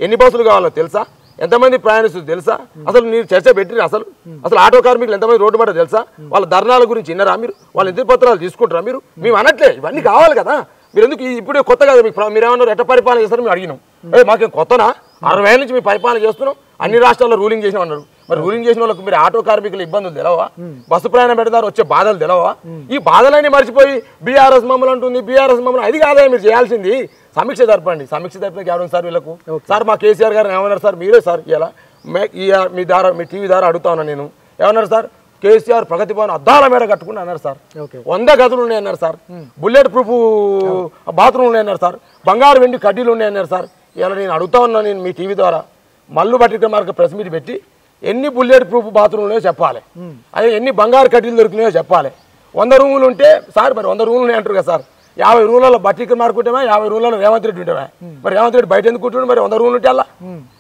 ఎన్ని బస్సులు కావాలో తెలుసా? ఎంతమంది ప్రయాణిస్తుంది తెలుసా? అసలు మీరు చర్చ పెట్టిరు? అసలు ఆటో కార్మికులు ఎంతమంది రోడ్డు పడ్డారో తెలుసా? వాళ్ళ ధర్నాల గురించి విన్నరా మీరు? వాళ్ళ ఎదురు పత్రాలు తీసుకుంటారా మీరు? మేము అనట్లే, ఇవన్నీ కావాలి కదా. మీరు ఎందుకు ఇప్పుడే కొత్త కదా మీకు? మీరు ఏమన్నారు ఎట్ట పరిపాలన చేస్తారో మేము అడిగినాం. మాకేం కొత్తనా? 60 ఏళ్ళ నుంచి మేము పరిపాలన చేస్తున్నాం, అన్ని రాష్ట్రాల్లో రూలింగ్ చేసిన అన్నారు. మరి రూలింగ్ చేసిన వాళ్ళకి మీరు ఆటో కార్మికుల ఇబ్బందులు తెలవా? బస్సు ప్రయాణం పెడతారు వచ్చే బాధలు తెలవా? ఈ బాధలన్నీ మర్చిపోయి బీఆర్ఎస్ మమ్మల్ని అంటుంది, బీఆర్ఎస్ మమ్మల్ని. అది కాదా మీరు చేయాల్సింది? సమీక్ష జరపండి. సమీక్ష జరిపిన కేవలం సార్ వీళ్ళకు సార్ మా కేసీఆర్ గారు ఏమన్నారు సార్? మీరే సార్ ఇలా మీ టీవీ ద్వారా అడుగుతా ఉన్నా నేను. ఏమన్నారు సార్? కేసీఆర్ ప్రగతి భవన్ అద్దాల మేడ కట్టుకుని అన్నారు సార్. 100 గదులు ఉన్నాయన్నారు సార్. బుల్లెట్ ప్రూఫ్ బాత్రూమ్ ఉన్నాయన్నారు సార్. బంగారు వెండి కడ్డీలు ఉన్నాయన్నారు సార్. ఇలా నేను అడుగుతా ఉన్నా నేను మీ టీవీ ద్వారా. మల్లు బట్టి మార్క ప్రెస్ మీట్ పెట్టి ఎన్ని బుల్లెట్ ప్రూఫ్ బాత్రూమ్లు ఉన్నాయో చెప్పాలి, అదే ఎన్ని బంగారు కడ్డీలు దొరికినాయో చెప్పాలి. 100 రూములు ఉంటే సార్ మరి 100 రూములు ఉన్నాయి అంటారు కదా సార్. 50 రూమ్లలో బట్టి మార్క్ ఉంటేమా, 50 రూమ్లలో రేవంత్ రెడ్డి ఉంటామా? మరి రేవంత్ రెడ్డి బయట ఎందుకు ఉంటుండే? మరి 100 రూములు ఉంటే అలా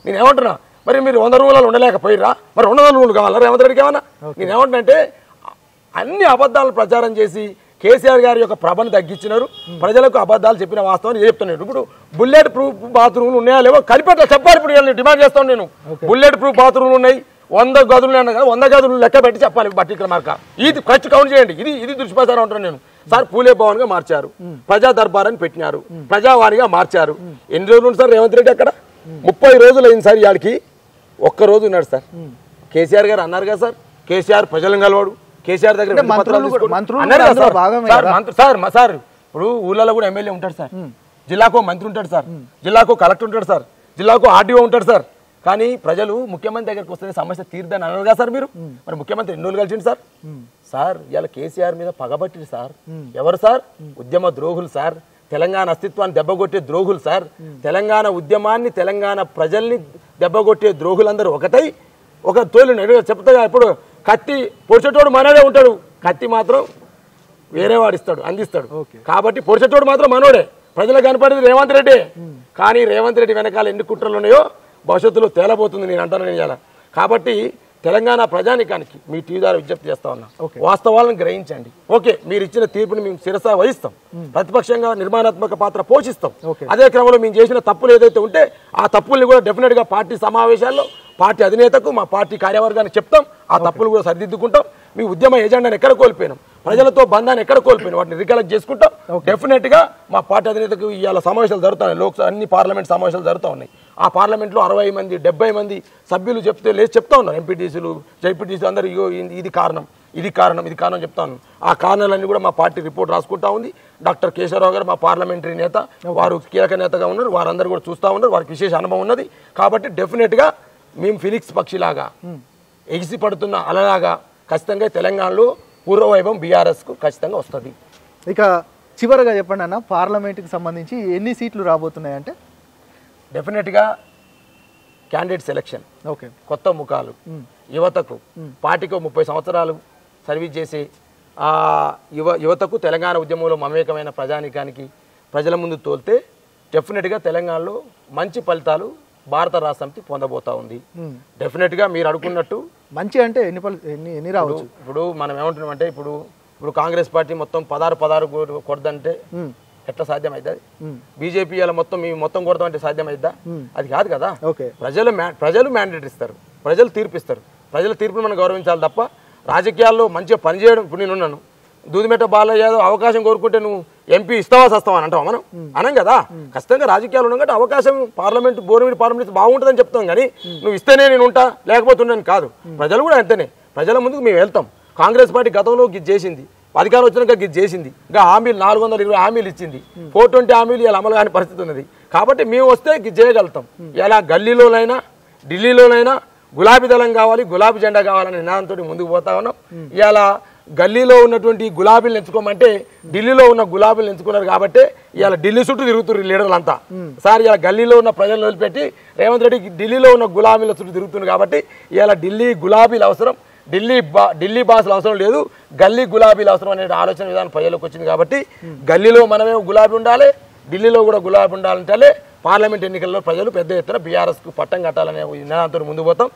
నేను ఏమంటున్నా? మరి మీరు 100 రూములలో ఉండలేకపోయిరా? మరి 200 రూములు కావాలా రేవంత్ రెడ్డికి ఏమన్నా? నేను ఏమంటున్నా అన్ని అబద్ధాలు ప్రచారం చేసి కేసీఆర్ గారి యొక్క ప్రభను తగ్గించినారు. ప్రజలకు అబద్ధాలు చెప్పిన వాస్తవాన్ని చెప్తున్నాడు. ఇప్పుడు బుల్లెట్ ప్రూఫ్ బాత్రూమ్లు ఉన్నాయా లేవో కలిపెట్ట చెప్పాలి. ఇప్పుడు డిమాండ్ చేస్తాను నేను. బుల్లెట్ ప్రూఫ్ బాత్రూమ్లు ఉన్నాయి, 100 గదులు అన్నా కదా, 100 గదులు లెక్క పెట్టి చెప్పాలి బట్టి మార్క. ఇది ఖర్చు కౌంట్ చేయండి. ఇది దుష్ప్రచారం అంటున్నాను నేను. సార్ పూలే భవన్ గా మార్చారు, ప్రజా దర్బార్ అని పెట్టినారు, ప్రజావాణిగా మార్చారు. ఎన్ని రోజులు ఉంది సార్ రేవంత్ రెడ్డి అక్కడ? 30 రోజులు అయింది సార్. ఇవాడికి ఒక్క రోజు ఉన్నాడు సార్. కేసీఆర్ గారు అన్నారు కదా సార్, కేసీఆర్ ప్రజలను కలవాడు, కేసీఆర్ దగ్గర సార్. ఇప్పుడు ఊళ్ళలో కూడా ఎమ్మెల్యే ఉంటాడు సార్, జిల్లాకో మంత్రి ఉంటాడు సార్, జిల్లాకో కలెక్టర్ ఉంటాడు సార్, జిల్లాకో ఆర్డీఓ ఉంటాడు సార్. కానీ ప్రజలు ముఖ్యమంత్రి దగ్గరికి వస్తే సమస్య తీర్దని అన్నారు కదా సార్ మీరు. మరి ముఖ్యమంత్రి ఎన్ని రోజులు కలిసిండు సార్? సార్ ఇలా కేసీఆర్ మీద పగబట్టిరు సార్. ఎవరు సార్? ఉద్యమ ద్రోహులు సార్. తెలంగాణ అస్తిత్వాన్ని దెబ్బగొట్టే ద్రోహులు సార్. తెలంగాణ ఉద్యమాన్ని, తెలంగాణ ప్రజల్ని దెబ్బగొట్టే ద్రోహులందరూ ఒకటై ఒక తోలు చెప్తాగా. ఇప్పుడు కత్తి పొడిచేటోడు మనోడే ఉంటాడు, కత్తి మాత్రం వేరే వాడు ఇస్తాడు, అందిస్తాడు. కాబట్టి పొడిచేటోడు మాత్రం మనోడే. ప్రజలకు కనపడేది రేవంత్ రెడ్డి. కానీ రేవంత్ రెడ్డి వెనకాల ఎన్ని కుట్రలు ఉన్నాయో భవిష్యత్తులో తేలబోతుంది. నేను అంటాను నేను ఇలా. కాబట్టి తెలంగాణ ప్రజానికానికి మీ టీవీ ద్వారా విజ్ఞప్తి చేస్తా ఉన్నా, వాస్తవాలను గ్రహించండి. ఓకే, మీరు ఇచ్చిన తీర్పుని మేము శిరస వహిస్తాం, ప్రతిపక్షంగా నిర్మాణాత్మక పాత్ర పోషిస్తాం. అదే క్రమంలో మేము చేసిన తప్పులు ఏదైతే ఉంటే ఆ తప్పుల్ని కూడా డెఫినెట్ గా పార్టీ సమావేశాల్లో పార్టీ అధినేతకు, మా పార్టీ కార్యవర్గానికి చెప్తాం. ఆ తప్పులు కూడా సరిదిద్దుకుంటాం. మీ ఉద్యమ ఎజెండాను ఎక్కడ కోల్పోయినాం, ప్రజలతో బంధాన్ని ఎక్కడ కోల్పోయినాం, వాటిని రికలెక్ట్ చేసుకుంటాం. డెఫినెట్ గా మా పార్టీ అధినేతకు ఇవాళ సమావేశాలు జరుగుతున్నాయి. అన్ని పార్లమెంట్ సమావేశాలు జరుగుతూ ఉన్నాయి. ఆ పార్లమెంట్లో 60 మంది 70 మంది సభ్యులు చెప్తా ఉన్నారు. ఎంపీటీసీలు, జైపీటీసీలు అందరూ ఇది కారణం, ఇది కారణం, ఇది కారణం చెప్తా ఉన్నాను. ఆ కారణాలన్నీ కూడా మా పార్టీ రిపోర్ట్ రాసుకుంటా ఉంది. డాక్టర్ కేశవరావు గారు మా పార్లమెంటరీ నేత, వారు కీలక నేతగా ఉన్నారు. వారందరూ కూడా చూస్తూ ఉన్నారు, వారికి విశేష అనుభవం ఉన్నది. కాబట్టి డెఫినెట్ గా మేము ఫినిక్స్ పక్షిలాగా ఎగిసి పడుతున్న అలలాగా ఖచ్చితంగా తెలంగాణలో పూర్వవైభవం బీఆర్ఎస్ కు ఖచ్చితంగా వస్తుంది. ఇక చివరగా చెప్పండి అన్న, పార్లమెంట్కి సంబంధించి ఎన్ని సీట్లు రాబోతున్నాయి అంటే? డెఫినెట్గా క్యాండిడేట్ సెలెక్షన్, ఓకే, కొత్త ముఖాలు, యువతకు, పార్టీకి 30 సంవత్సరాలు సర్వీస్ చేసి ఆ యువతకు తెలంగాణ ఉద్యమంలో మమేకమైన ప్రజానికానికి ప్రజల ముందు తోలితే డెఫినెట్గా తెలంగాణలో మంచి ఫలితాలు భారత రాష్ట్ర సమితి పొందబోతా ఉంది. డెఫినెట్ గా మీరు అనుకున్నట్టు మంచి అంటే ఎన్ని రావచ్చు? ఇప్పుడు మనం ఏమంటున్నామంటే ఇప్పుడు కాంగ్రెస్ పార్టీ మొత్తం 16 కొడదంటే ఎట్లా సాధ్యం అవుతుంది? బీజేపీ అలా మొత్తం కొడతామంటే సాధ్యం అవుతుందా? అది కాదు కదా. ప్రజలు మ్యాండేట్ ఇస్తారు, ప్రజలు తీర్పిస్తారు. ప్రజల తీర్పును మనం గౌరవించాలి తప్ప రాజకీయాల్లో మంచిగా పనిచేయడం. ఇప్పుడు నేనున్నాను, దూదిమెట్ట బాలయ్య యాదవ్ అవకాశం కోరుకుంటే నువ్వు ఎంపీ ఇస్తావా సస్తావా అని అంటావా? మనం అనం కదా. ఖచ్చితంగా రాజకీయాలు ఉన్నాం కాబట్టి అవకాశం పార్లమెంట్, బోర్నవీడి పార్లమెంట్ బాగుంటుందని చెప్తాం. కానీ నువ్వు ఇస్తేనే నేను ఉంటా లేకపోతే ఉండని కాదు. ప్రజలు కూడా అంతేనే, ప్రజల ముందుకు మేము వెళ్తాం. కాంగ్రెస్ పార్టీ గతంలో గిది చేసింది, అధికారం వచ్చినాక గిది చేసింది, ఇంకా హామీలు 420 హామీలు ఇచ్చింది, 420 హామీలు ఇలా అమలు కాని పరిస్థితి ఉన్నది. కాబట్టి మేము వస్తే గిది చేయగలుగుతాం. ఇలా గల్లీలోనైనా, ఢిల్లీలోనైనా, గులాబీ దళం కావాలి, గులాబీ జెండా కావాలనే నినాదంతో ముందుకు పోతా ఉన్నాం. ఇవాళ గల్లీలో ఉన్నటువంటి గులాబీలు ఎంచుకోమంటే ఢిల్లీలో ఉన్న గులాబీలు ఎంచుకున్నారు కాబట్టి ఇవాళ ఢిల్లీ చుట్టూ తిరుగుతున్నారు లీడర్లంతా. సార్ ఇలా గల్లీలో ఉన్న ప్రజలను వదిలిపెట్టి రేవంత్ రెడ్డి ఢిల్లీలో ఉన్న గులాబీల చుట్టూ తిరుగుతున్నారు కాబట్టి ఇవాళ ఢిల్లీ గులాబీలు అవసరం, ఢిల్లీ బాసులు అవసరం లేదు, గల్లీ గులాబీలు అవసరం అనే ఆలోచన విధానం ప్రజలకు వచ్చింది. కాబట్టి గల్లీలో మనమే గులాబీ ఉండాలి, ఢిల్లీలో కూడా గులాబీ ఉండాలంటే పార్లమెంట్ ఎన్నికల్లో ప్రజలు పెద్ద ఎత్తున బీఆర్ఎస్కు పట్టం కట్టాలనే నినాదంతో ముందుకు పోతాం.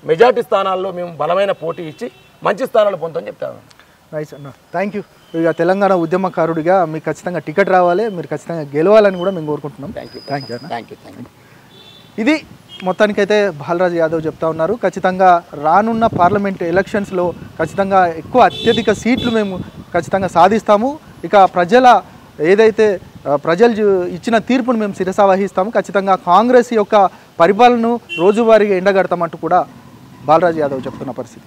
మెజార్టీ స్థానాల్లో మేము బలమైన పోటీ ఇచ్చి మంచి స్థానాలు పొందుతామని చెప్తాను. నైస్ అన్న, థ్యాంక్ యూ. ఇక తెలంగాణ ఉద్యమకారుడిగా మీకు ఖచ్చితంగా టికెట్ రావాలి, మీరు ఖచ్చితంగా గెలవాలని కూడా మేము కోరుకుంటున్నాం. Thank you. ఇది మొత్తానికైతే బాలరాజు యాదవ్ చెప్తా ఉన్నారు. ఖచ్చితంగా రానున్న పార్లమెంట్ ఎలక్షన్స్లో ఖచ్చితంగా అత్యధిక సీట్లు మేము ఖచ్చితంగా సాధిస్తాము. ఇక ఏదైతే ప్రజలు ఇచ్చిన తీర్పును మేము శిరసా వహిస్తాము. ఖచ్చితంగా కాంగ్రెస్ యొక్క పరిపాలనను రోజువారీగా ఎండగడతామంటూ కూడా బాలరాజు యాదవ్ చెప్తున్న పరిస్థితి.